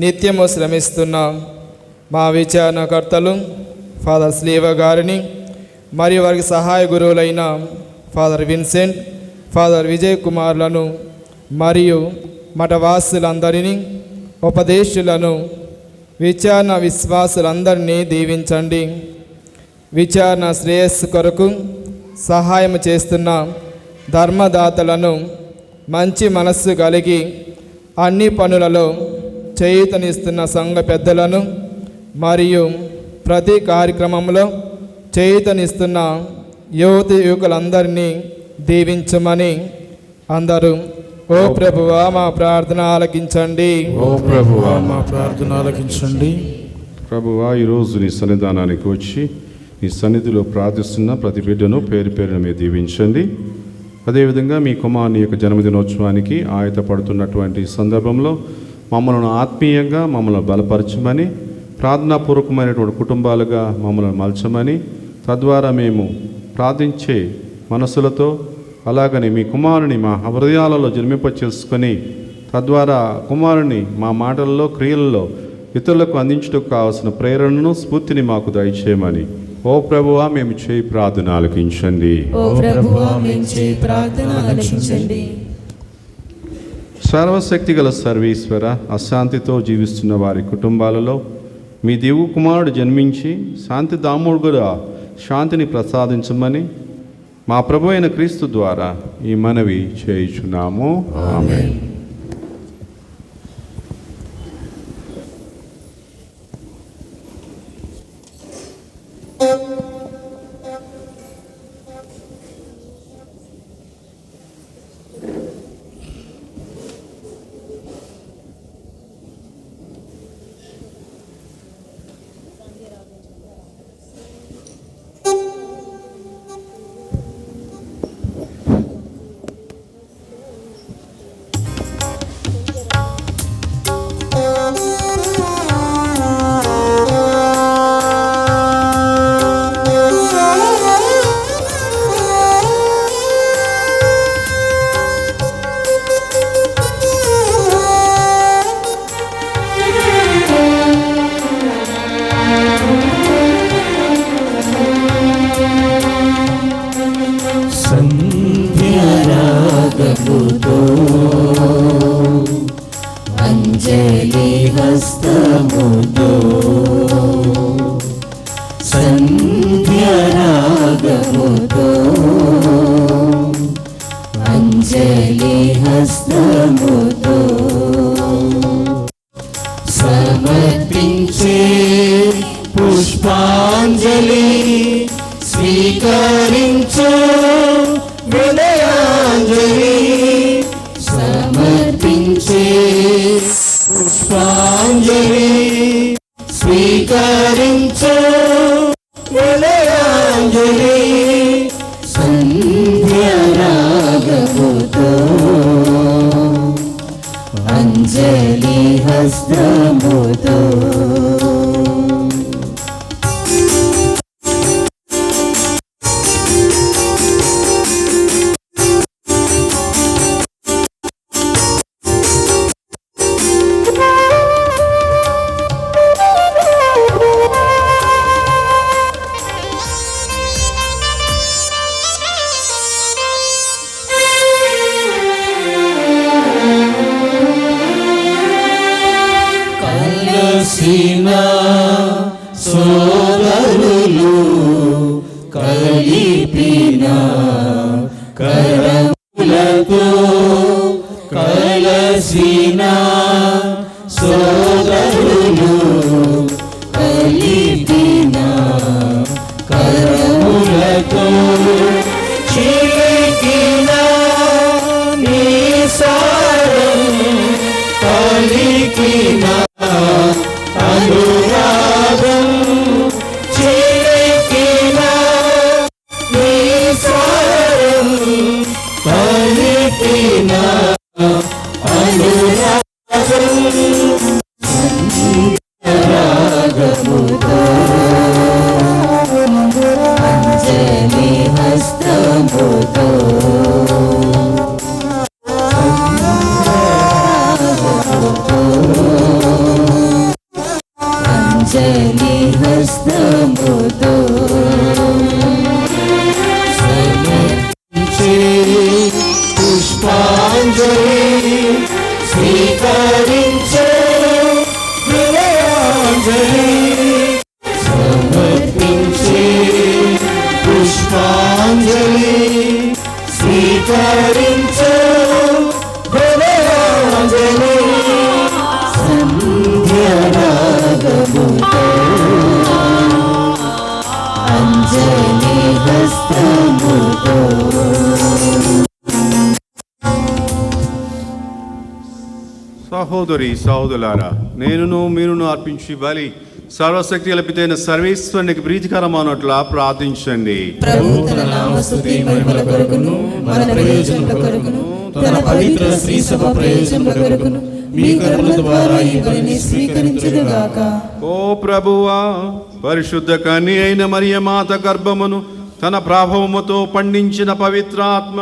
నిత్యము శ్రమిస్తున్న మా విచారణకర్తలు ఫాదర్ స్లీవ గారిని, మరియు వారికి సహాయ గురువులైన ఫాదర్ విన్సెంట్, ఫాదర్ విజయ్ కుమార్లను, మరియు మఠవాసులందరినీ, ఉపదేశులను, విచారణ విశ్వాసులందరినీ దీవించండి. విచారణ శ్రేయస్సు కొరకు సహాయం చేస్తున్న ధర్మదాతలను, మంచి మనస్సు కలిగి అన్ని పనులలో చేయూతనిస్తున్న సంఘ పెద్దలను, మరియు ప్రతి కార్యక్రమంలో చేయూతనిస్తున్న యువతి యువకులందరినీ దీవించమని అందరూ ఓ ప్రభువా మా ప్రార్థన ఆలకించండి. ఓ ప్రభువా మా ప్రార్థన ఆలకించండి. ప్రభువా, ఈరోజు నీ సన్నిధానానికి వచ్చి నీ సన్నిధిలో ప్రార్థిస్తున్న ప్రతి బిడ్డను పేరు పేరున మీరు దీవించండి. అదేవిధంగా మీ కుమారుని యొక్క జన్మదినోత్సవానికి ఆయతపడుతున్నటువంటి సందర్భంలో మమ్మల్ని ఆత్మీయంగా మమ్మల్ని బలపరచమని, ప్రార్థనాపూర్వకమైనటువంటి కుటుంబాలుగా మమ్మల్ని మలచమని, తద్వారా మేము ప్రార్థించే మనసులతో అలాగని మీ కుమారుని మా హృదయాలలో జన్మింపచేసుకొని, తద్వారా కుమారుని మా మాటల్లో, క్రియలలో ఇతరులకు అందించడానికి కావాల్సిన ప్రేరణను, స్ఫూర్తిని మాకు దయచేయమని ఓ ప్రభువా మేము చేయి ప్రార్థన ఆలకించండి. ఓ ప్రభువా మేము చేయి ప్రార్థన ఆలకించండి. సర్వశక్తి గల సర్వేశ్వర, అశాంతితో జీవిస్తున్న వారి కుటుంబాలలో మీ దేవు కుమారుడు జన్మించి శాంతి దాముడుగా శాంతిని ప్రసాదించమని మా ప్రభు అయిన క్రీస్తు ద్వారా ఈ మనవి చేయుచున్నాము. ఆమేన్. అంజలి హస్తముతో సంధ్యరాగముతో అంజలి హస్తముతో సమర్పించే పుష్పాంజలి స్వీకరించు వినయాంజలి సమర్పించే పుష్పాంజలి స్వీకరించు వినయాంజలి సంధ్యరాగముతో అంజలి హస్తముతో కలసిన సోదరులు కలిపిన కరములతో కలసిన సోదరులు కలిపిన కరములతో చిలికిన నిసారం కలికిన అనురాగం చిలికిన నిసారం కలికిన అనురాగం రాగముతో అంజలి హస్తముతో అంజలి హస్తముతో సమర్పించే పుష్పాంజలి స్వీకరించే వినయాంజలి సమర్పించే పుష్పాంజలి స్వీకరించే వినయాంజలి సంధ్యరాగముతో అంజలి హస్తముతో సహోదరి సహోదరులారా, నేనును మీరును అర్పించి బలి సర్వశక్తి కల్పితైన సర్వేశ్వరునికి ప్రీతికరమైనట్లా ప్రార్థించండి. ప్రభు తన నామస్తుతి మహిమల కొరకును మన ప్రయోజనముల కొరకును తన పవిత్ర శ్రీ సభ ప్రయోజనముల కొరకును మీ కరుణ ద్వారా ఈ బలిని స్వీకరించుగాక. ఓ ప్రభువా, పరిశుద్ధ కన్య అయిన మరియమాత గర్భమును తన ప్రభావముతో పండించిన పవిత్రాత్మ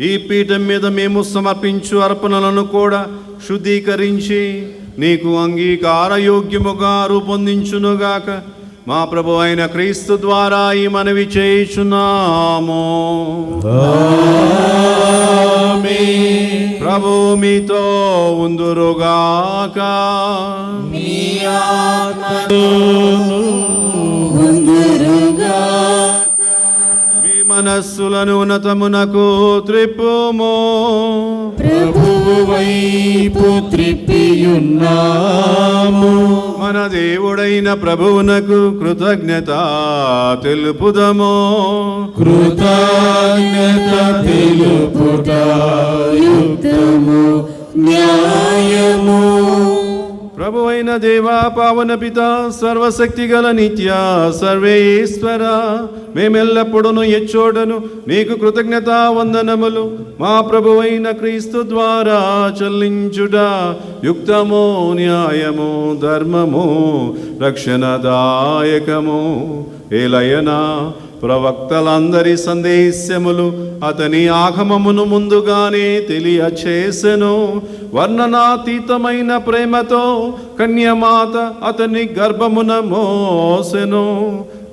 ఈ పీఠం మీద మేము సమర్పించు అర్పణలను కూడా శుద్ధీకరించి నీకు అంగీకారయోగ్యముగా రూపొందించునుగాక. మా ప్రభు అయిన క్రీస్తు ద్వారా ఈ మనవి చేయుచున్నాము. ప్రభు మీతో ఉందురుగాక. మీ మనస్సులను ఉన్నతమునకు త్రిప్పుము. ప్రభువు వైపు త్రిప్పియున్నాము. మన దేవుడైన ప్రభువునకు కృతజ్ఞత తెలుపుదము. కృతజ్ఞత తెలుపుట యుక్తము న్యాయము. ప్రభు అయిన దేవా, పావన పిత, సర్వశక్తి గల నిత్య సర్వేశ్వర, మేమెల్లప్పుడూ ఎచ్చోడను నీకు కృతజ్ఞత వందనములు మా ప్రభు అయిన క్రీస్తు ద్వారా చెల్లించుట యుక్తము న్యాయము ధర్మము రక్షణదాయకము. ఏలయనా ప్రవక్తలందరి సందేశములు అతని ఆగమమును ముందుగానే తెలియచేసెను. వర్ణనాతీతమైన ప్రేమతో కన్యమాత అతని గర్భమున మోసెను.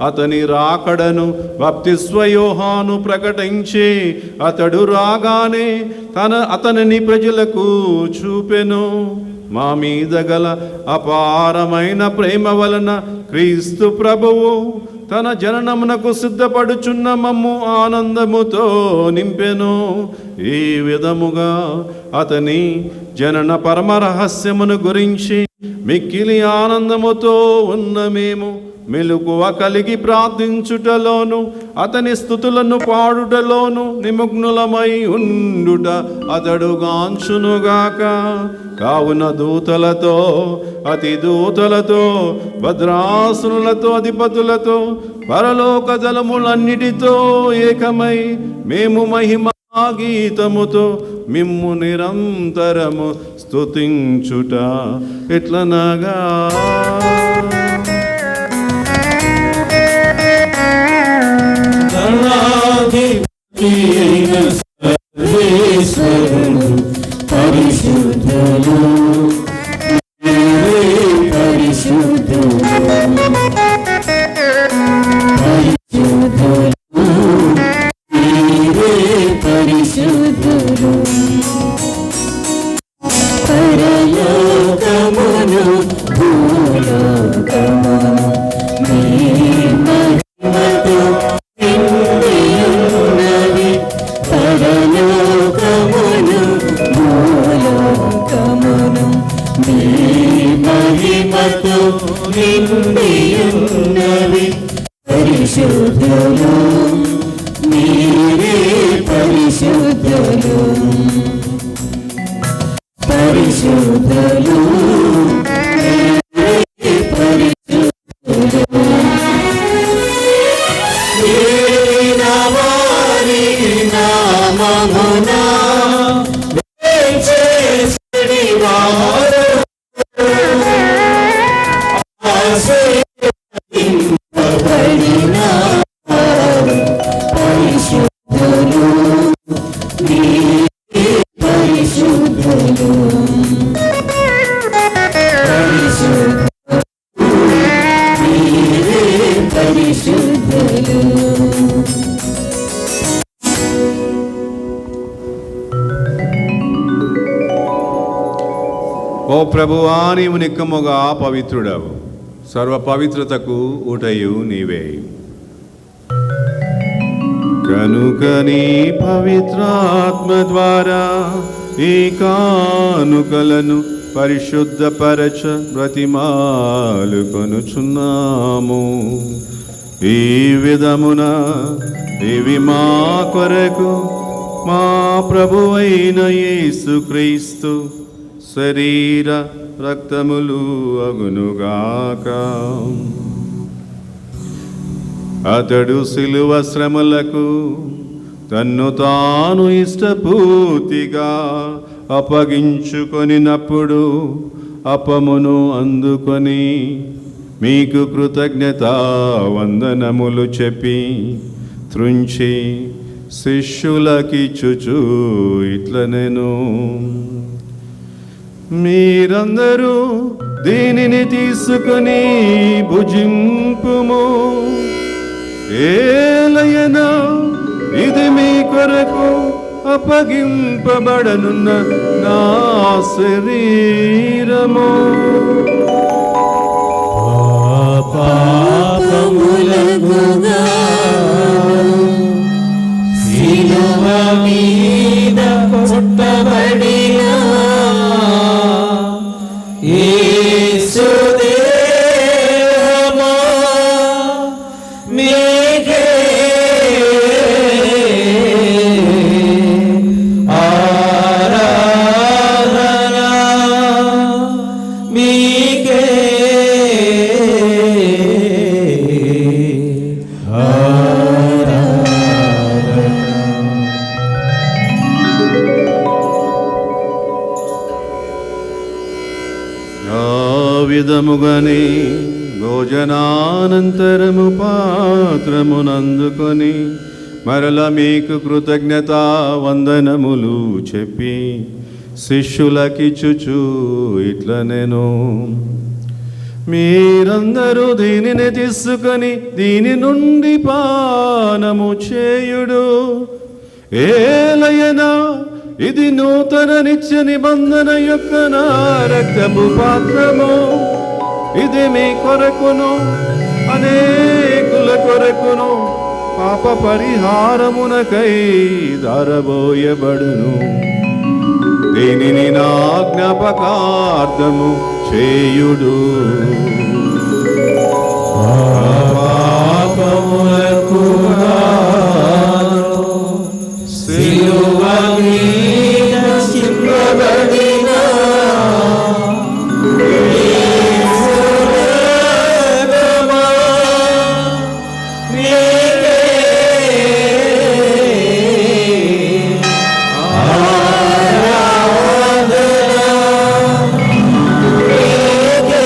అతని రాకడను బాప్తిస్మ యోహాను ప్రకటించి అతడు రాగానే అతనిని ప్రజలకు చూపెను. మా మీద గల అపారమైన ప్రేమ వలన క్రీస్తు ప్రభువు తన జననమునకు సిద్ధపడుచున్న మమ్ము ఆనందముతో నింపెను. ఈ విధముగా అతని జనన పరమ రహస్యమును గురించి మిక్కిలి ఆనందముతో ఉన్న మేము మెలకువ కలిగి ప్రార్థించుటలోను అతని స్తుతులను పాడుటలోను నిమగ్నులమై ఉండుట అతడు గాంచునుగాక. కావున దూతలతో అతి దూతలతో భద్రాసునులతో అధిపతులతో పరలోక జలములన్నిటితో ఏకమై మేము మహిమా గీతముతో మిమ్ము నిరంతరము స్తుతించుట ఎట్లనగా పరిశుద్ధులు పరలోకమును భూలోకమును మీ మహిమతో నిండియున్నవి. పరలోకమును భూలోకమును మీ మహిమతో నిండియున్నవి. పరిశుద్ధులు మీరే పరిశుద్ధులు పరిశుద్ధులు పరిశుద్ధులు. వారి నామమునా చేసడి వారు ఆశీర్వదింపబడిన పరిశుద్ధులు మీరే పరిశుద్ధులు మీరే పరిశుద్ధులు. ఓ ప్రభువా, నీవు నిక్కముగా పవిత్రుడవు, సర్వ పవిత్రతకు ఊటయు నీవే. కనుక నీ పవిత్రాత్మ ద్వారా ఈ కానుకలను పరిశుద్ధపరచ బ్రతిమాలు కొనుచున్నాము. ఈ విధమున ఇవి మా కొరకు మా ప్రభువైన యేసుక్రీస్తు శరీర రక్తములు అగునుగాక. అతడు శిలువ శ్రమలకు తన్ను తాను ఇష్టపూర్తిగా అప్పగించుకొనినప్పుడు అప్పమును అందుకొని మీకు కృతజ్ఞతా వందనములు చెప్పి త్రుంచి శిష్యులకిచ్చుచు ఇట్లనెను. మీరందరూ దీనిని తీసుకొని భుజింపుము. ఏలయనా ఇది మీ కొరకు అప్పగింపబడనున్న నా శరీరము. పాపములగుగా శిలువ మీద కొట్టబడిన యేసు దేహమా మీకే ఆరాధన, మీకే విధముగానే భోజనానంతరము పాత్రమునందుకొని మరల మీకు కృతజ్ఞతా వందనములు చెప్పి శిష్యులకిచ్చుచు ఇట్లనెను. మీరందరూ దీనిని తీసుకొని దీని నుండి పానము చేయుడు. ఏలయనా ఇది నూతన నిత్య నిబంధన యొక్క నా రక్తపు పాత్రము. ఇది మీ కొరకును అనేకుల కొరకును పాప పరిహారమునకై ధారబోయబడును. దీనిని నా జ్ఞాపకార్థము చేయుడు. పాపములకు సిలువ మీద చింపబడిన యేసు రక్తమా, నీకే ఆరాధన, నీకే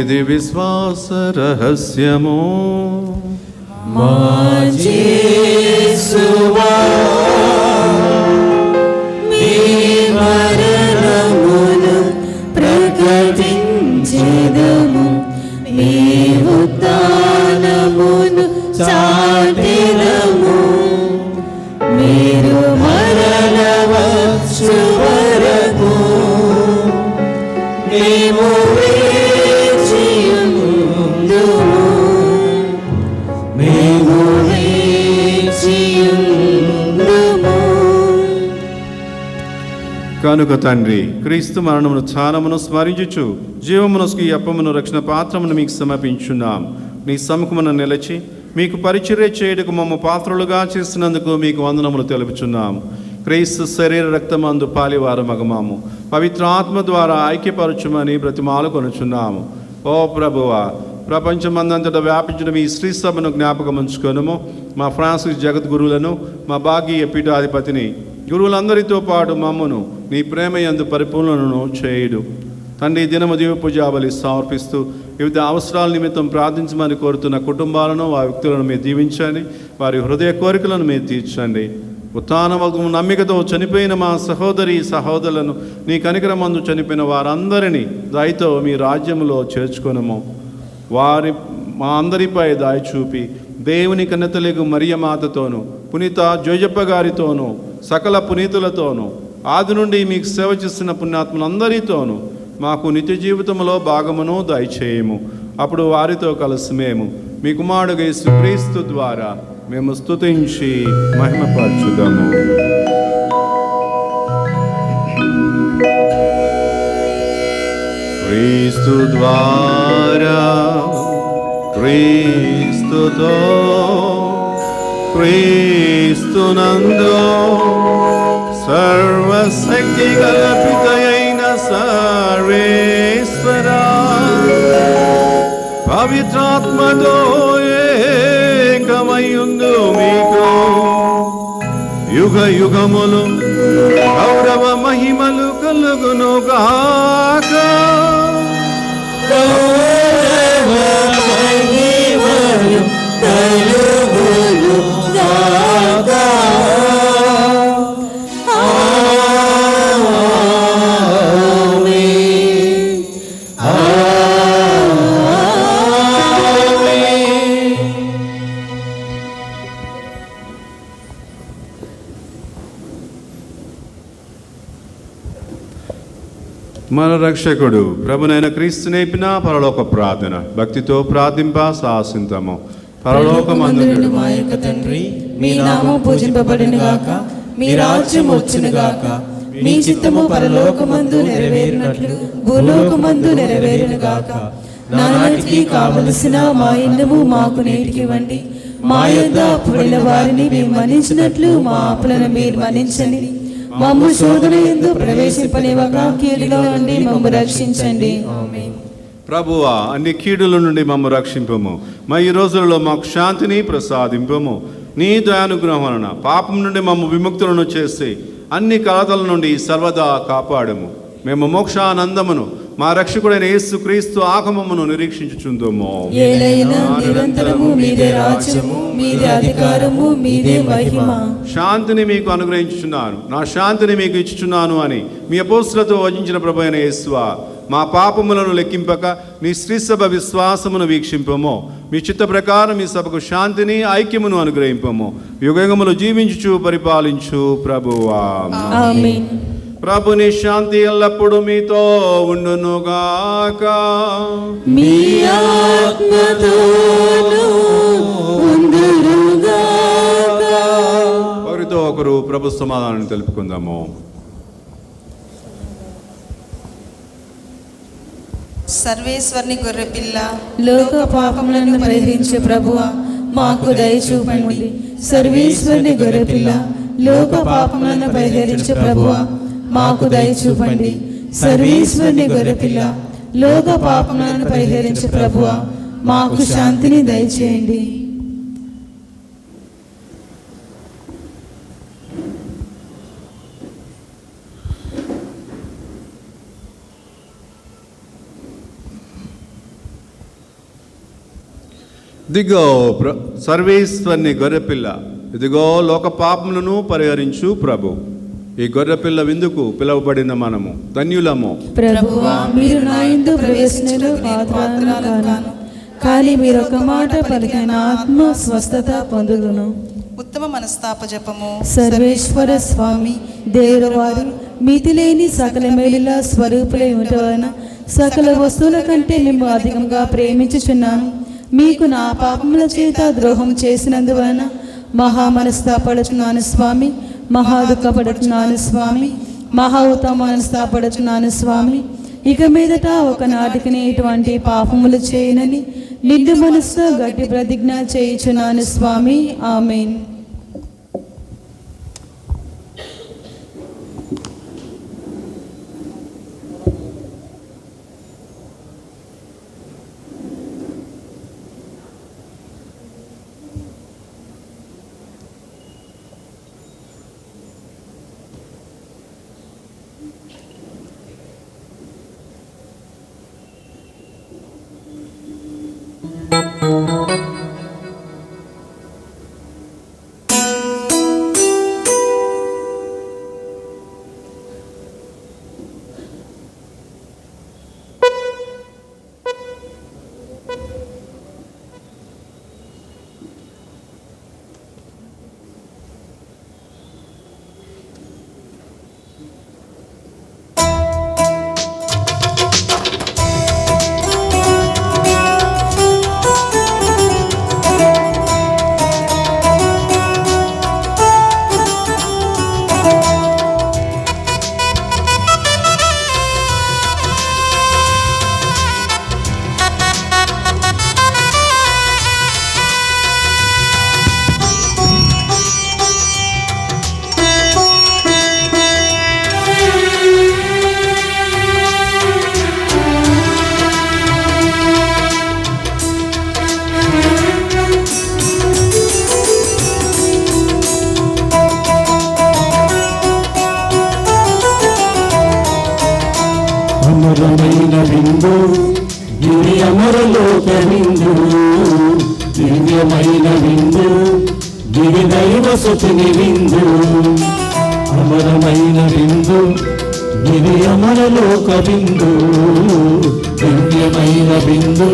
ఇది విశ్వాస రహస్యము. మా యేసువా, మీ మరణమును ప్రకటించెదము, మీ ఉత్థానమును చాటెదము. మీరు మరల వచ్చు వరకు మేము వేచియుందుము, మేము వేచియుందుము. కనుక తండ్రి, క్రీస్తు మరణమును ఛానమును స్మరించుచు జీవమునస్కు ఈ అప్పమును రక్షణ పాత్రమును మీకు సమర్పించున్నాం. నీ సముఖమును నిలిచి మీకు పరిచర్య చేయుటకు మమ్మ పాత్రలుగా చేసినందుకు మీకు వందనములు తెలుపుచున్నాం. క్రీస్తు శరీర రక్తమందు పాలివారు మగమాము పవిత్ర ఆత్మ ద్వారా ఐక్యపరచుమని బ్రతిమాలు కొనుచున్నాము. ఓ ప్రభువా, ప్రపంచమందంతటా వ్యాపించిన మీ శ్రీ సభను జ్ఞాపకం ఉంచుకొనుము. మా ఫ్రాన్సిస్ జగద్గురువులను, మా భాగీయ పీఠాధిపతిని, గురువులందరితో పాటు మమ్మను నీ ప్రేమ యందు పరిపూర్ణను చేయుడు. తండ్రి, దినము దీవ పూజాబలి సమర్పిస్తూ వివిధ అవసరాల నిమిత్తం ప్రార్థించమని కోరుతున్న కుటుంబాలను, ఆ వ్యక్తులను మీరు దీవించండి. వారి హృదయ కోరికలను మీరు తీర్చండి. ఉత్థానమగు నమ్మికతో చనిపోయిన మా సహోదరి సహోదరులను, నీ కనికరమందు చనిపోయిన వారందరినీ దయతో మీ రాజ్యములో చేర్చుకొనము. మా అందరిపై దయ చూపి దేవుని కన్నెతలెగు మరియ మాతతోనూ, పునీత జోజప్ప గారితోనూ, సకల పునీతులతోనూ, ఆది నుండి మీకు సేవ చేస్తున్న పుణ్యాత్ములందరితోనూ మాకు నిత్య జీవితంలో భాగమును దయచేయము. అప్పుడు వారితో కలిసి మేము మీ కుమారుడు యేసుక్రీస్తు ద్వారా మేము స్తుతించి మహిమపరచుదాము. క్రీస్తు ద్వారా, క్రీస్తుతో, క్రీస్తునందు సర్వశక్తి గల పితయైన సర్వేశ్వరా, పవిత్రాత్మతో ఏకమయ్యుందు మీకు యుగ యుగములు గౌరవ మహిమలు కలుగును గాక. మన రక్షకుడు ప్రభునైన క్రీస్తు నేర్పిన పరలోక ప్రార్థన భక్తితో ప్రార్థింప సాహసింతము. పరలోకమందున మా యొక్క తండ్రి, మీ నామం పూజింపబడును గాక, మీ రాజ్యం వచ్చును గాక, మీ చిత్తము పరలోకమందు నెరవేరినట్లు భూలోకమందు నెరవేరును గాక. నానాటికి కావలసిన మా ఇన్నము మాకు నేటికివ్వండి. మా యొద్ద అప్పుడైన వారిని మేము మన్నించినట్లు మా అప్పులను మీరు మన్నించండి. మమ్ము శోధన యందు ప్రవేశింపనివ్వక కీడులో నుండి మమ్ము రక్షించండి. ఆమేన్. ప్రభువా, అన్ని కీడుల నుండి మమ్ము రక్షింపము. మా ఈ రోజులలో మాకు శాంతిని ప్రసాదింపము. నీ దయానుగ్రహం వలన పాపం నుండి మమ్ము విముక్తులను చేసి అన్ని కలతల నుండి సర్వదా కాపాడము. మేము మోక్షానందమును మా రక్షకుడైన యేసు క్రీస్తు ఆగమమును నిరీక్షించుచుందుము. ఏలైనా నిరంతరము మీదే రాజ్యము, మీదే అధికారము, మీదే మహిమ. శాంతిని మీకు అనుగ్రహించుచున్నాను, నా శాంతిని మీకు ఇచ్చుచున్నాను అని మీ అపోస్తులతో వచించిన ప్రభు అయిన యేసువా, మా పాపములను లెక్కింపక నీ శ్రీసభ విశ్వాసమును వీక్షింపము. మీ చిత్త ప్రకారం ఈ సభకు శాంతిని ఐక్యమును అనుగ్రహింపము. యుగయుగములు జీవించుచు పరిపాలించు ప్రభువా. ఆమేన్. ప్రభుని శాంతి ఎల్లప్పుడూ మీతో ఉండునుగాక. మీ ఆత్మతోనూ ఉండునుగాక. ఒకరితో ఒకరు ప్రభు సమాధానం తెలుపుకుందాము. సర్వేశ్వరుని గొర్రెపిల్ల, లోక పాపములను పరిహరించే ప్రభువా, మాకు దయ చూపండి. సర్వేశ్వరుని గొర్రెపిల్ల, లోక పాపములను పరిహరించే ప్రభువా, మాకు దయ చూపండి. సర్వేశ్వరుని గొర్రెపిల్ల, లోక పాపములను పరిహరించే ప్రభువా, మాకు శాంతిని దయచేయండి. ఇదిగో సర్వేశ్వరుని గొర్రెపిల్ల, ఇదిగో లోక పాపములను పరిహరించు ప్రభు. ఈ గొర్రెపిల్ల విందుకు పిలువబడిన మనము ధన్యులము. ప్రభువా, మీరు నా యందు ప్రవేశించు పాత్రలను కాను, కానీ మీరు ఒక మాట పలికిన ఆత్మ స్వస్థత పొందుదును. ఉత్తమ మనస్తాప జపము. సర్వేశ్వర స్వామి దేవులవారు మితిలేని సకల మేలుల స్వరూపులై ఉండవలన సకల వస్తువుల కంటే మేము అధికంగా ప్రేమించుచున్నాను. మీకు నా పాపముల చేత ద్రోహం చేసినందువలన మహా మనస్తాపడుచున్నాను స్వామి, మహా దుఃఖపడుచున్నాను స్వామి, మహా ఉత్తమ మనస్తాపడుచున్నాను స్వామి. ఇక మీదట ఒకనాటికి ఇటువంటి పాపములు చేయనని నిండు మనసుతో గట్టి ప్రతిజ్ఞ చేయుచున్నాను స్వామి. ఆమేన్. అమరమైన విందు, ఇది అమరలోక విందు. దివ్యమైన విందు, ఇది దైవ సుతుని విందు. అమరమైన విందు, ఇది అమరలోక విందు. దివ్యమైన విందు,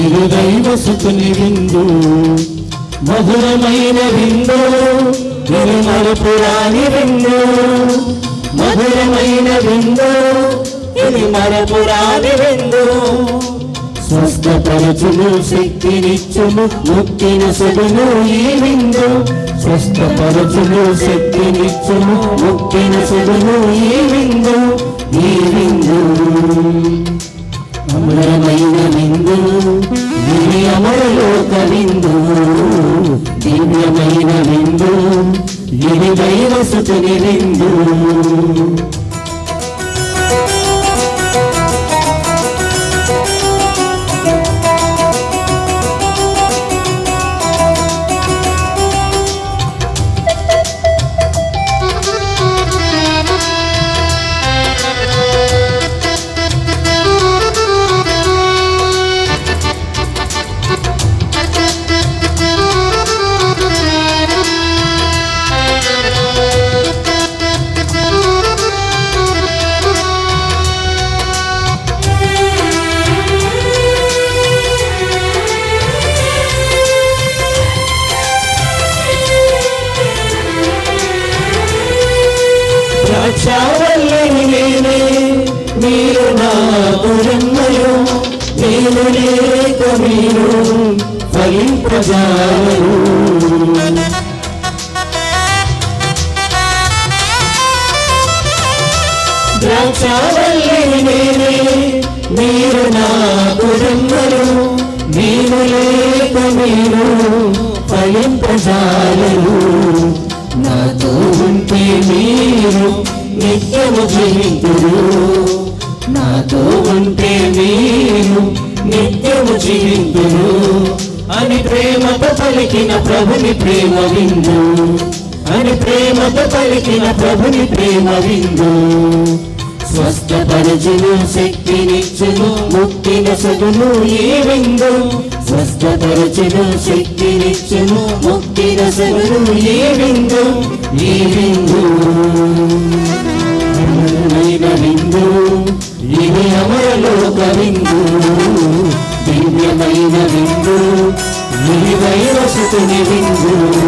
ఇది దైవ సుతుని విందు. మధురమైన విందు, ఇది మరపురాని విందు. మధురమైన విందు, ఇది మరపురాని విందు. స్వస్థపరచును, శక్తినిచ్చును, ముక్తినొసగును ఈ విందు. స్వస్థపరచును, శక్తినిచ్చును, ముక్తినొసగును ఈ విందు. ఈ విందు అమరమైన విందు, ఇది అమరలోక విందు. దివ్యమైన విందు, ఇది దైవ సుతుని విందు. నేను లేక మీరు ఫలింపజాలరు. ద్రాక్షావల్లి నేనే, మీరు నాకు రెమ్మలు. నేను లేక మీరు ఫలింపజాలరు. నాతో ఉంటే మీరు నిత్యము జీవితురు. నాతో ఉంటే మీరు నిత్యము జీవితురు అని ప్రేమతో పలికిన ప్రభుని ప్రేమ విందు. అని ప్రేమతో పలికిన ప్రభుని ప్రేమ విందు. స్వస్థపరచును, శక్తినిచ్చును, ముక్తినొసగును ఈ విందు. స్వస్థపరచును, శక్తినిచ్చును, ముక్తినొసగును ఈ విందు. ఈ విందు అమరమైన విందు, ఇది అమరలోక విందు. దివ్యమైన విందు, ఇది వైరసుకుని విందు.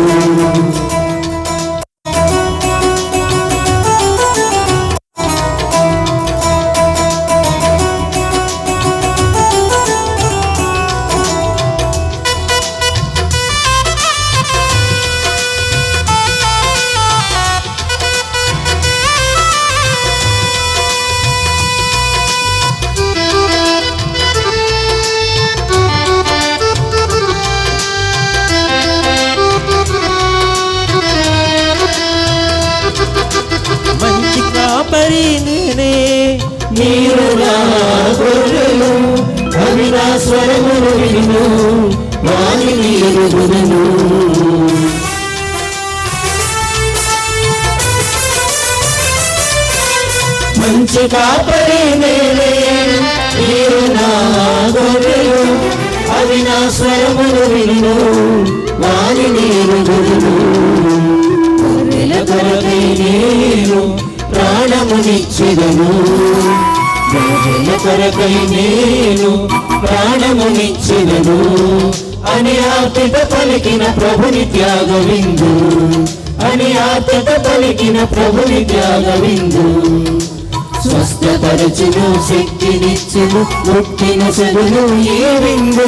మీరు నా గొర్రెలు, అవి నా స్వరమును విను, వానిని ఎరుగుదును. మంచి కాపరి నేనే, మీరు నా గొర్రెలు, అవి నా స్వరమును విను, వానిని ఎరుగుదును. గొర్రెల కొరకై నేను ప్రాణమునిచ్చెదను. గొర్రెల కొరకై నేను ప్రాణమునిచ్చెదను అని ఆర్తిత పలికిన ప్రభుని త్యాగ విందు. అని ఆర్తిత పలికిన ప్రభుని త్యాగ విందు. స్వస్థపరచును, శక్తినిచ్చును, ముక్తినొసగును ఈ విందు.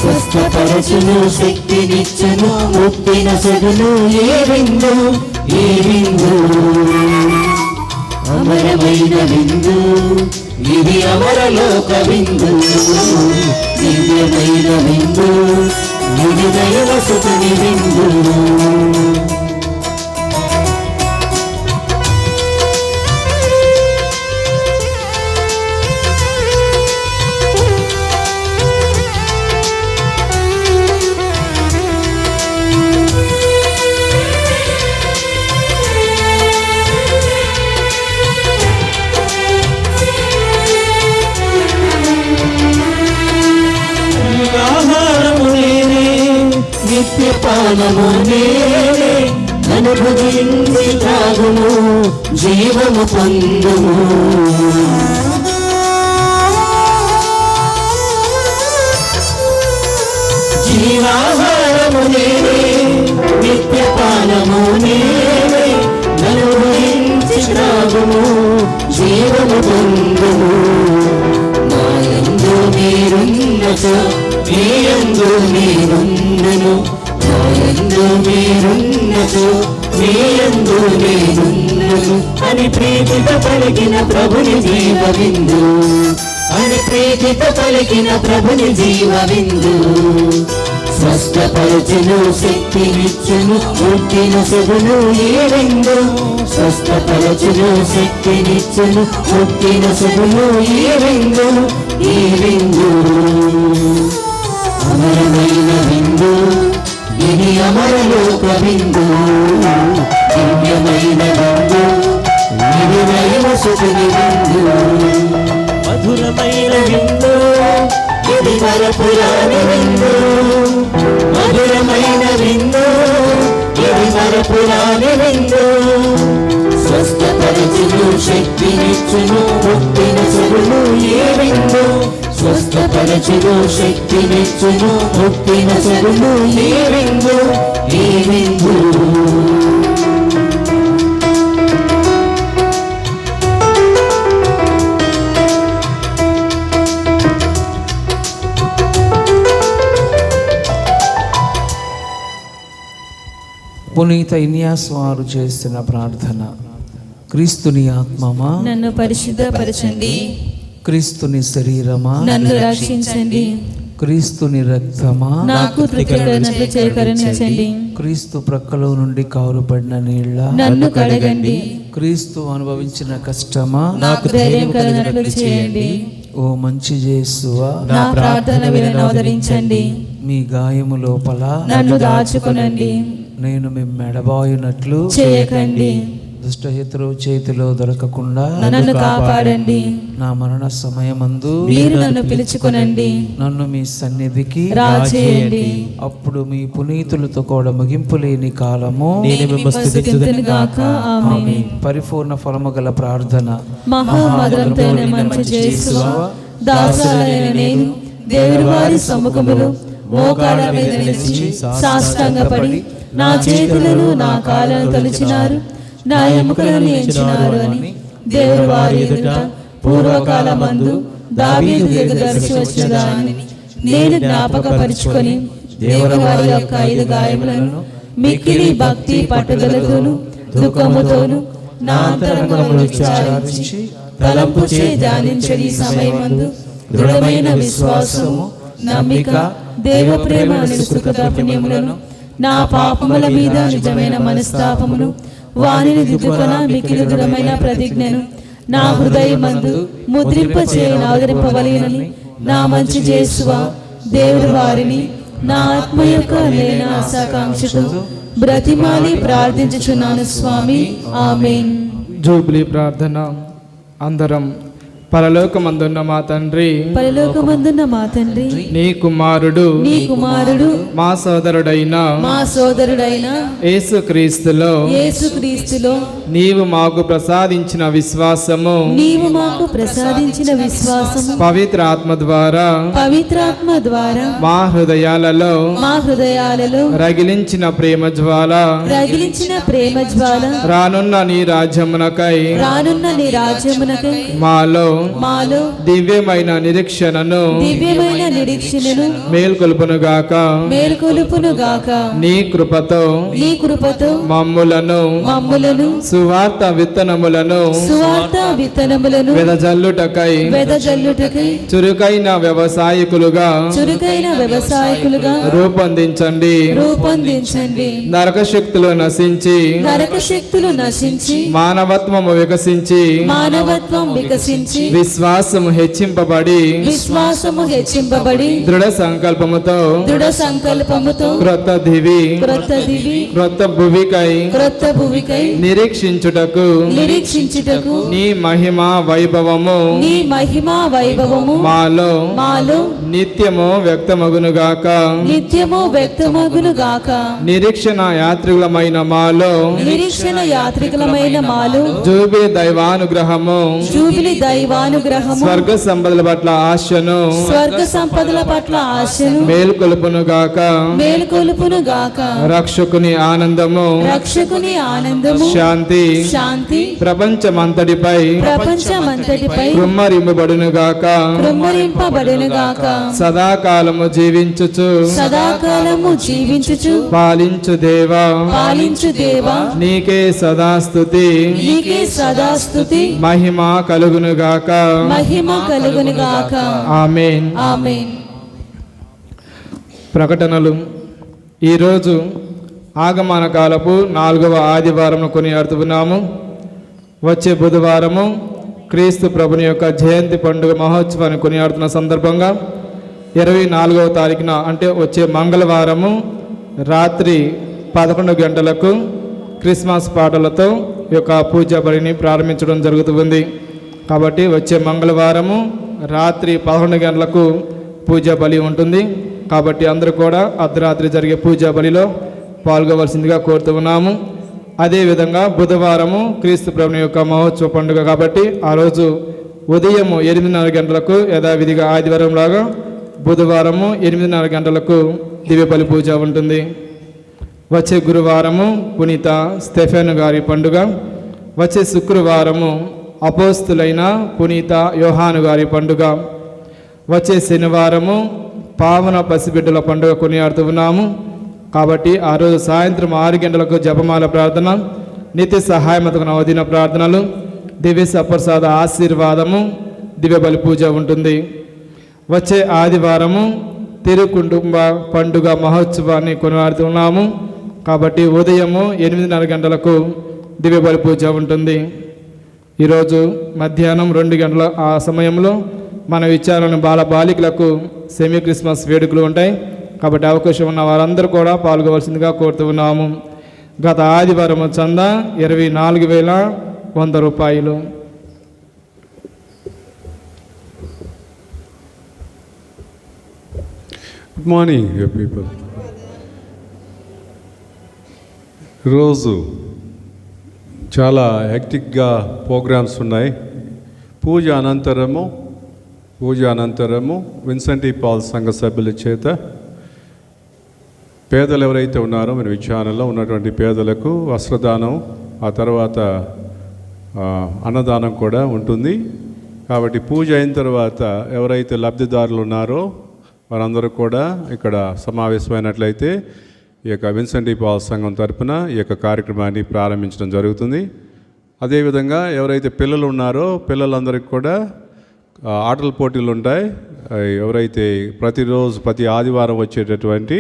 స్వస్థపరచును, శక్తినిచ్చును, ముక్తినొసగును ఈ విందు. ఈ విందు అమరమైన విందు, ఇది అమరలోక విందు. దివ్యమైన విందు, ఇది దైవసుతుని విందు. నిత్యపానము నేనే, అనుభవించి త్రాగుము, జీవము పొందుము. జీవాహారము నేనే, నిత్యపానము నేనే, అనుభవించి త్రాగుము, జీవము పొందుము. నాయందు మీరున్నచో, మీయందు నేనున్నను. నాయందు మీరున్నచో, మీయందు నేనున్నను అని ప్రీతితో పలికిన ప్రభుని జీవ విందు. అని ప్రీతితో పలికిన ప్రభుని జీవ విందు. స్వస్థపరచును, శక్తినిచ్చును, ముక్తినొసగును ఈ విందు. స్వస్థపరచును, శక్తినిచ్చును, ముక్తినొసగును ఈ విందు. ఈ విందు అమరమైన విందు, ఇది అమరలోక విందు. దివ్యమైన విందు, ఇది దైవసుతుని విందు. మధురమైన విందు, ఇది మరపురాని విందు. మధురమైన విందు, ఇది మరపురాని విందు. స్వస్థపరచును, శక్తినిచ్చును, ముక్తినొసగును ఈ విందు. స్వస్థపరచును, శక్తినిచ్చును, ముక్తినొసగును ఈ విందు. ఈ విందు పునీత ఇన్యాస్ వారు చేసిన ప్రార్థన. క్రీస్తుని ఆత్మమా నన్ను పరిశుద్ధపరచండి. క్రీస్తుని శరీరమా నన్ను రక్షించండి. క్రీస్తుని రక్తమా నాకు తృప్తికరనట్లు చేకరించండి. క్రీస్తు ప్రక్కలో నుండి కారుపడిన నీళ్ళ నన్ను కడగండి. క్రీస్తు అనుభవించిన కష్టమా నాకు ధైర్యం కలిగినట్లు చేయండి. ఓ మంచి యేసువా నా ప్రార్థన వినను ఆదరించండి. మీ గాయము లోపల నన్ను దాచుకునండి. నేను మిమ్మ ఎడబాయునట్లు చేయకండి. దుష్టశత్రువు చేతిలో దొరకకుండా నన్ను కాపాడండి. నా మరణ సమయమందు మీరు నన్ను పిలుచుకునండి. నన్ను మీ సన్నిధికి రాచేయండి. అప్పుడు మీ పునీతులతో కూడా ముగింపు లేని కాలము స్తుతింతునుగాక. ఆమేన్. పరిపూర్ణ ఫలము గల ప్రార్థన. మహామధురమైన మంచి యేసువా, దాసురాలైన నేను దేవుని వారి సముఖములో మోకాళ్ళ మీద నిలిచి సాష్టాంగపడి నా చేతులను నా కాళ్ళను తొలిచినారు, నా ఎముకలను ఎంచినారు అని దేవుని వారి ఎదుట పూర్వకాలమందు దావీదు దీర్ఘదర్శి వచ్చేదాన్ని నేను జ్ఞాపకపరుచుకొని దేవుని వారి యొక్క 5 గాయములను మిక్కిలి భక్తి పట్టుదలతోను దుఃఖముతోను నా అంతరంగములో విచారించి తలంపు చే ధ్యానించడి సమయమందు దృఢమైన విశ్వాసము, నమ్మిక, దేవ ప్రేమ అనే సుఖద పుణ్యములను, నా పాపముల మీద నిజమైన మనస్తాపమును, వానిని దిద్దుకొన మిక్కిలి దృఢమైన ప్రతిజ్ఞను నా హృదయమందు ముద్రింపచే ఆదరింపవలెనని నా మంచి యేసువా దేవుడి వారిని నా ఆత్మ యొక్క లేన ఆశాకాంక్షతో బ్రతిమాలి ప్రార్థించుచున్నాను స్వామి. ఆమేన్. జూబ్లీ ప్రార్థన. అందరం పరలోకమందున్న మా తండ్రి, పరలోకమందున్న మా తండ్రి, నీ కుమారుడు మా సోదరుడైన యేసుక్రీస్తులో నీవు మాకు ప్రసాదించిన విశ్వాసము పవిత్ర ఆత్మ ద్వారా మా హృదయాలలో రగిలించిన ప్రేమ జ్వాల రానున్న నీ రాజ్యమునకై మాలో దివ్యమైన నిరీక్షణను మేల్కొల్పునుగాక. నీ కృపతో మమ్ములను సువార్త విత్తనములను వెదజల్లుటకై చురుకైన వ్యవసాయకులుగా రూపొందించండి. నరక శక్తులు నశించి మానవత్వము వికసించి విశ్వాసము హెచ్చింపబడి దృఢ సంకల్పముతో క్రొత్త దివి క్రొత్త భువికై నిరీక్షించుటకు నీ మహిమా వైభవము మాలో నిత్యము వ్యక్తమగునుగాక. నిరీక్షణ యాత్రికులమైన మాలో జూబిలి దైవానుగ్రహము స్వర్గ సంపదల పట్ల ఆశను మేల్కొలుపునుగాక. రక్షకుని ఆనందము శాంతి ప్రపంచమంతటిపై కృమ్మరింపబడునుగాక. సదాకాలము జీవించుచు పాలించు దేవా నీకే సదాస్తుతి మహిమ కలుగునుగాక. ఆమేన్. ప్రకటనలు. ఈరోజు ఆగమన కాలపు 4వ ఆదివారం కొనియాడుతున్నాము. వచ్చే బుధవారము క్రీస్తు ప్రభుని యొక్క జయంతి పండుగ మహోత్సవాన్ని కొనియాడుతున్న సందర్భంగా 24వ తారీఖున అంటే వచ్చే మంగళవారము రాత్రి 11 గంటలకు క్రిస్మస్ పాటలతో ఈ యొక్క పూజా బలిని ప్రారంభించడం జరుగుతుంది. కాబట్టి వచ్చే మంగళవారము రాత్రి 11 గంటలకు పూజా బలి ఉంటుంది. కాబట్టి అందరూ కూడా అర్ధరాత్రి జరిగే పూజా బలిలో పాల్గొవలసిందిగా కోరుతూ ఉన్నాము. అదేవిధంగా బుధవారము క్రీస్తు ప్రభుని యొక్క మహోత్సవ పండుగ కాబట్టి ఆ రోజు ఉదయం 8:30 గంటలకు యథావిధిగా ఆదివారం లాగా బుధవారము 8:30 గంటలకు దివ్య బలి పూజ ఉంటుంది. వచ్చే గురువారము పునీత స్టెఫెన్ గారి పండుగ. వచ్చే శుక్రవారము అపోస్తులైన పునీత యోహాను గారి పండుగ. వచ్చే శనివారము పావన పసిబిడ్డల పండుగ కొనియాడుతూ ఉన్నాము. కాబట్టి ఆ రోజు సాయంత్రం 6 గంటలకు జపమాల ప్రార్థన, నిత్య సహాయమతకు నవదిన ప్రార్థనలు, దివ్య సప్రసాద ఆశీర్వాదము, దివ్య బలి పూజ ఉంటుంది. వచ్చే ఆదివారము తిరు కుటుంబ పండుగ మహోత్సవాన్ని కొనియాడుతున్నాము. కాబట్టి ఉదయము 8:30 గంటలకు దివ్య బలి పూజ ఉంటుంది. ఈరోజు మధ్యాహ్నం 2 గంటల ఆ సమయంలో మన విచారణ బాలికలకు సెమీ క్రిస్మస్ వేడుకలు ఉంటాయి. కాబట్టి అవకాశం ఉన్న వారందరూ కూడా పాల్గొవలసిందిగా కోరుతూ ఉన్నాము. గత ఆదివారం చందా 24,100 రూపాయలు. Good morning people. ఈరోజు చాలా హెక్టిక్గా ప్రోగ్రామ్స్ ఉన్నాయి. పూజ అనంతరము విన్సెంట్ పాల్ సంఘ సభ్యుల చేత పేదలు ఎవరైతే ఉన్నారో మన విచారణలో ఉన్నటువంటి పేదలకు వస్త్రదానం, ఆ తర్వాత అన్నదానం కూడా ఉంటుంది. కాబట్టి పూజ అయిన తర్వాత ఎవరైతే లబ్ధిదారులు ఉన్నారో వారందరూ కూడా ఇక్కడ సమావేశమైనట్లయితే ఈ యొక్క విన్సెంట్ పాల్ సంఘం తరపున ఈ యొక్క కార్యక్రమాన్ని ప్రారంభించడం జరుగుతుంది. అదేవిధంగా ఎవరైతే పిల్లలు ఉన్నారో పిల్లలందరికీ కూడా ఆటల పోటీలు ఉంటాయి. ఎవరైతే ప్రతి ఆదివారం వచ్చేటటువంటి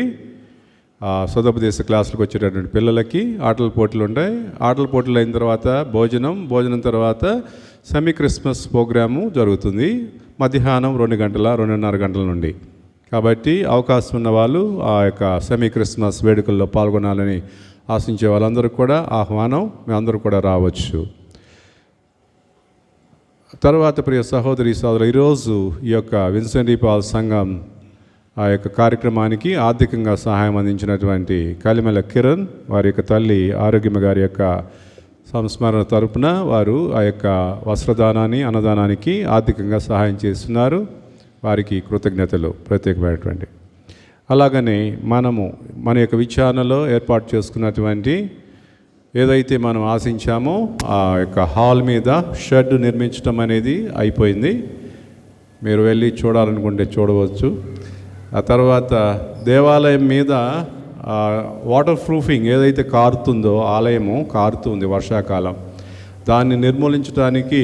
సదుపదేశ క్లాసులకు వచ్చేటటువంటి పిల్లలకి ఆటల పోటీలు ఉంటాయి. ఆటల పోటీలు అయిన తర్వాత భోజనం తర్వాత సెమీ క్రిస్మస్ ప్రోగ్రాము జరుగుతుంది మధ్యాహ్నం 2:30 గంటల నుండి. కాబట్టి అవకాశం ఉన్న వాళ్ళు ఆ యొక్క సెమీ క్రిస్మస్ వేడుకల్లో పాల్గొనాలని ఆశించే వాళ్ళందరూ కూడా ఆహ్వానం, మేమందరూ కూడా రావచ్చు. తర్వాత ప్రియ సహోదరి సోదరులు, ఈరోజు ఈ యొక్క విన్సెంట్ పాల్ సంఘం ఆ యొక్క కార్యక్రమానికి ఆర్థికంగా సహాయం అందించినటువంటి కలిమెల కిరణ్ వారి యొక్క తల్లి ఆరోగ్యమ్మ గారి యొక్క సంస్మరణ తరపున వారు ఆ యొక్క వస్త్రదానాన్ని, అన్నదానానికి ఆర్థికంగా సహాయం చేస్తున్నారు. వారికి కృతజ్ఞతలు ప్రత్యేకమైనటువంటి. అలాగనే మన యొక్క విచారణలో ఏర్పాటు చేసుకున్నటువంటి ఏదైతే మనం ఆశించామో ఆ యొక్క హాల్ మీద షెడ్ నిర్మించడం అనేది అయిపోయింది. మీరు వెళ్ళి చూడాలనుకుంటే చూడవచ్చు. ఆ తర్వాత దేవాలయం మీద వాటర్ ప్రూఫింగ్ ఏదైతే కారుతుందో, ఆలయము కారుతుంది వర్షాకాలం, దాన్ని నిర్మూలించడానికి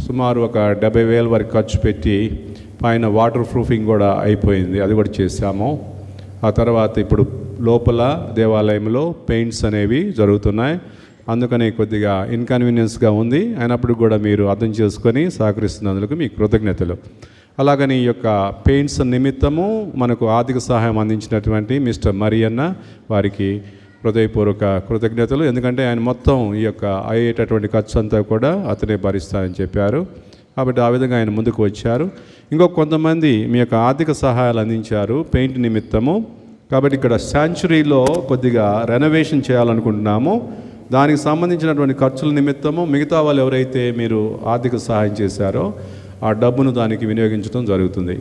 సుమారు ఒక 70,000 వరకు ఖర్చు పెట్టి పైన వాటర్ ప్రూఫింగ్ కూడా అయిపోయింది, అది కూడా చేశాము. ఆ తర్వాత ఇప్పుడు లోపల దేవాలయంలో పెయింట్స్ అనేవి జరుగుతున్నాయి. అందుకనే కొద్దిగా ఇన్కన్వీనియన్స్గా ఉంది, అయినప్పుడు కూడా మీరు అర్థం చేసుకొని సహకరిస్తున్నందుకు మీకు కృతజ్ఞతలు. అలాగని ఈ యొక్క పెయింట్స్ నిమిత్తము మనకు ఆర్థిక సహాయం అందించినటువంటి మిస్టర్ మరియన్న వారికి హృదయపూర్వక కృతజ్ఞతలు. ఎందుకంటే ఆయన మొత్తం ఈ యొక్క అయ్యేటటువంటి ఖర్చు అంతా కూడా అతనే భరిస్తానని చెప్పారు. కాబట్టి ఆ విధంగా ఆయన ముందుకు వచ్చారు. ఇంకొక కొంతమంది మీ యొక్క ఆర్థిక సహాయాలు అందించారు పెయింట్ నిమిత్తము. కాబట్టి ఇక్కడ శాంచురీలో కొద్దిగా రెనోవేషన్ చేయాలనుకుంటున్నాము. దానికి సంబంధించినటువంటి ఖర్చుల నిమిత్తము మిగతా వాళ్ళు ఎవరైతే మీరు ఆర్థిక సహాయం చేశారో ఆ డబ్బును దానికి వినియోగించడం జరుగుతుంది.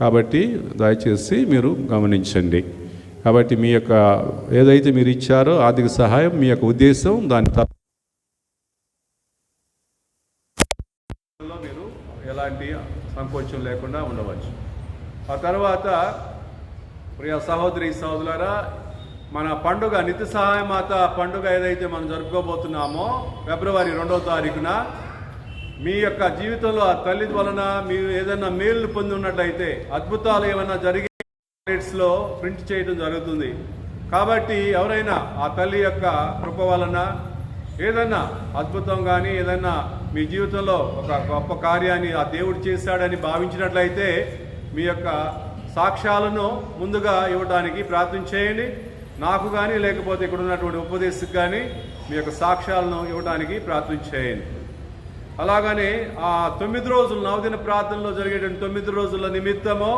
కాబట్టి దయచేసి మీరు గమనించండి. కాబట్టి మీ యొక్క ఏదైతే మీరు ఇచ్చారో ఆర్థిక సహాయం, మీ యొక్క ఉద్దేశం దాని మీరు ఎలాంటి సంకోచం లేకుండా ఉండవచ్చు. ఆ తర్వాత ప్రియ సహోదరి సహోదరులారా, మన పండుగ నిత్య సహాయ మాత పండుగ ఏదైతే మనం జరుపుకోబోతున్నామో ఫిబ్రవరి 2వ తారీఖున మీ యొక్క జీవితంలో ఆ తల్లి వలన మీరు ఏదైనా మేలు పొంది ఉన్నట్లయితే అద్భుతాలు ఏమైనా జరిగే ప్లేట్స్లో ప్రింట్ చేయడం జరుగుతుంది. కాబట్టి ఎవరైనా ఆ తల్లి యొక్క కృప వలన ఏదైనా అద్భుతం కానీ ఏదైనా మీ జీవితంలో ఒక గొప్ప కార్యాన్ని ఆ దేవుడు చేశాడని భావించినట్లయితే మీ యొక్క సాక్ష్యాలను ముందుగా ఇవ్వడానికి ప్రయత్నం చేయండి. నాకు కానీ లేకపోతే ఇక్కడ ఉన్నటువంటి ఉపదేశకు కానీ మీ యొక్క సాక్ష్యాలను ఇవ్వడానికి ప్రయత్నం చేయండి. అలాగనే ఆ 9 రోజులు నవదిన ప్రార్థనలో జరిగేటువంటి 9 రోజుల నిమిత్తము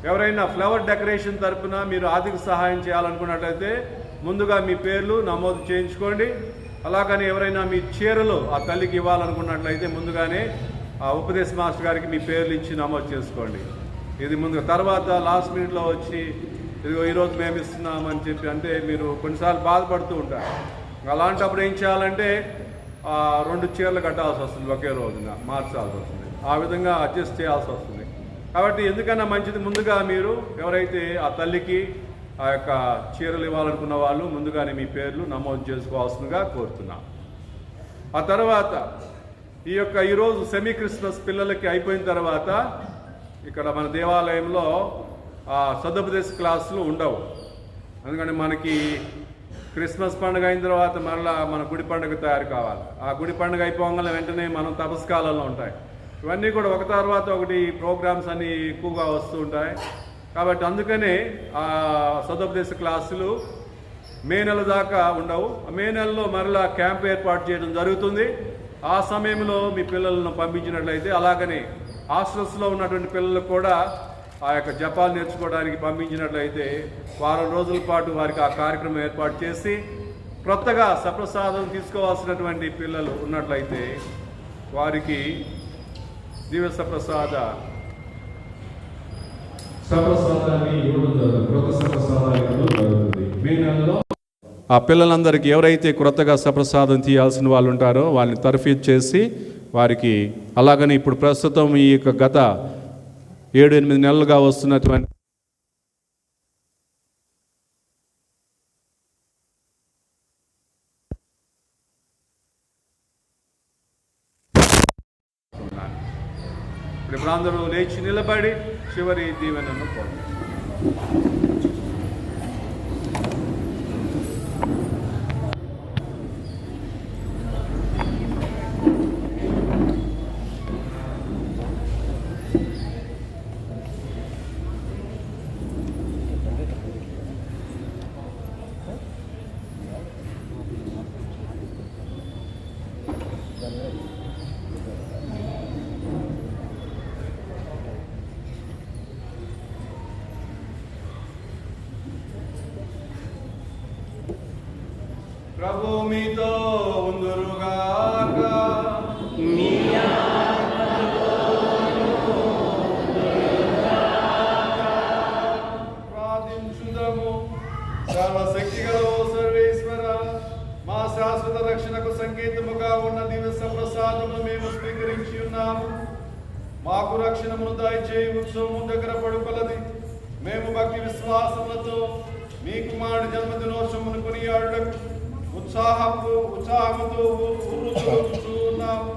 ఎవరైనా ఫ్లవర్ డెకరేషన్ తరపున మీరు ఆర్థిక సహాయం చేయాలనుకున్నట్లయితే ముందుగా మీ పేర్లు నమోదు చేయించుకోండి. అలాగని ఎవరైనా మీ చీరలు ఆ తల్లికి ఇవ్వాలనుకున్నట్లయితే ముందుగానే ఆ ఉపదేశ మాస్టర్ గారికి మీ పేర్లు ఇచ్చి నమోదు చేసుకోండి. ఇది ముందుగా. తర్వాత లాస్ట్ మినిట్లో వచ్చి ఇదిగో ఈరోజు మేము ఇస్తున్నామని చెప్పి అంటే మీరు కొన్నిసార్లు బాధపడుతూ ఉంటారు. అలాంటప్పుడు ఏం చేయాలంటే 2 చీరలు కట్టాల్సి వస్తుంది, ఒకే రోజున మార్చాల్సి వస్తుంది. ఆ విధంగా అడ్జస్ట్ చేయాల్సి వస్తుంది. కాబట్టి ఎందుకన్నా మంచిది ముందుగా మీరు ఎవరైతే ఆ తల్లికి ఆ యొక్క చీరలు ఇవ్వాలనుకున్న వాళ్ళు ముందుగానే మీ పేర్లు నమోదు చేసుకోవాల్సిందిగా కోరుతున్నాం. ఆ తర్వాత ఈరోజు సెమీ క్రిస్మస్ పిల్లలకి అయిపోయిన తర్వాత ఇక్కడ మన దేవాలయంలో సదుపదేశ క్లాసులు ఉండవు. ఎందుకంటే మనకి క్రిస్మస్ పండుగ అయిన తర్వాత మరలా మన గుడి పండుగ తయారు కావాలి. ఆ గుడి పండుగ అయిపోగానే వెంటనే మనం తపస్కాలలో ఉంటాయి. ఇవన్నీ కూడా ఒక తర్వాత ఒకటి ప్రోగ్రామ్స్ అన్నీ ఎక్కువగా వస్తూ ఉంటాయి. కాబట్టి అందుకనే ఆ సదుపదేశ క్లాసులు మే నెల దాకా ఉండవు. మే నెలలో మరలా క్యాంప్ ఏర్పాటు చేయడం జరుగుతుంది. ఆ సమయంలో మీ పిల్లలను పంపించినట్లయితే, అలాగనే హాస్టల్స్లో ఉన్నటువంటి పిల్లలకు కూడా ఆ యొక్క జపాలు నేర్చుకోవడానికి పంపించినట్లయితే వారం రోజుల పాటు వారికి ఆ కార్యక్రమం ఏర్పాటు చేసి, కొత్తగా సప్రసాదం తీసుకోవాల్సినటువంటి పిల్లలు ఉన్నట్లయితే వారికి దివ్య సప్రసాదాన్ని ఇవ్వడం జరుగుతుంది. కృత సప్రసాదాన్ని ఇవ్వడం జరుగుతుంది. మే నెలలో ఆ పిల్లలందరికీ ఎవరైతే క్రొత్తగా సప్రసాదం తీయాల్సిన వాళ్ళు ఉంటారో వాళ్ళని తర్ఫీదు చేసి వారికి, అలాగని ఇప్పుడు ప్రస్తుతం ఈ యొక్క గత 7-8 నెలలుగా వస్తున్నటువంటి ఇప్పుడు అందరూ లేచి నిలబడి చివరి దీవెనను పొందారు. ప్రభు మీతో ఉందురుగాక. ప్రార్థించుదాము. సర్వశక్తిగల ఓ సర్వేశ్వర, మా శాశ్వత రక్షణకు సంకేతముగా ఉన్న దివ్య సప్రసాదమును మేము స్వీకరించి ఉన్నాము. మాకు రక్షణమును దయచేయి. ఉత్సవము దగ్గర పడుకొలది మేము భక్తి విశ్వాసములతో మీ కుమారుడి జన్మదినోత్సవమును కొనియాడుటకు ఉత్సాహముతో ఉన్నాము.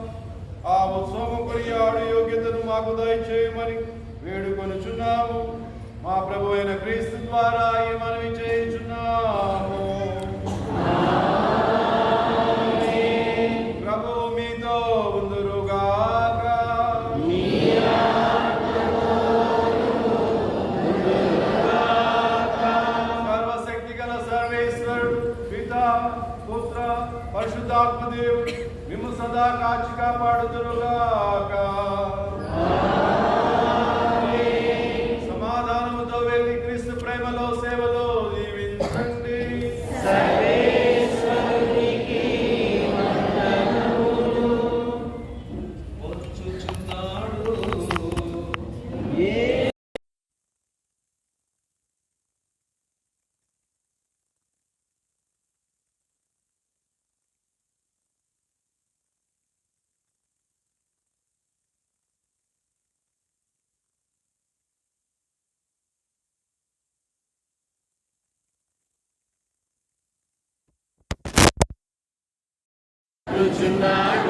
ఆ ఉత్సవం కొనియాడు యోగ్యతను మాకు దయచేయమని వేడుకొనుచున్నాము. మా ప్రభు అయిన క్రీస్తు ద్వారా ఈ మనవి చేయుచున్నాము. ప్రభు మీతో ఉందురుగాక. పుత్ర పరిశుద్ధాత్మదేవుడు మిమ్ము సదా కాచి కాపాడుదురుగాక. సమాధానముతో వెళ్ళి క్రీస్తు ప్రేమలో సేవలో జీవించండి. కూర్చున్నాడు.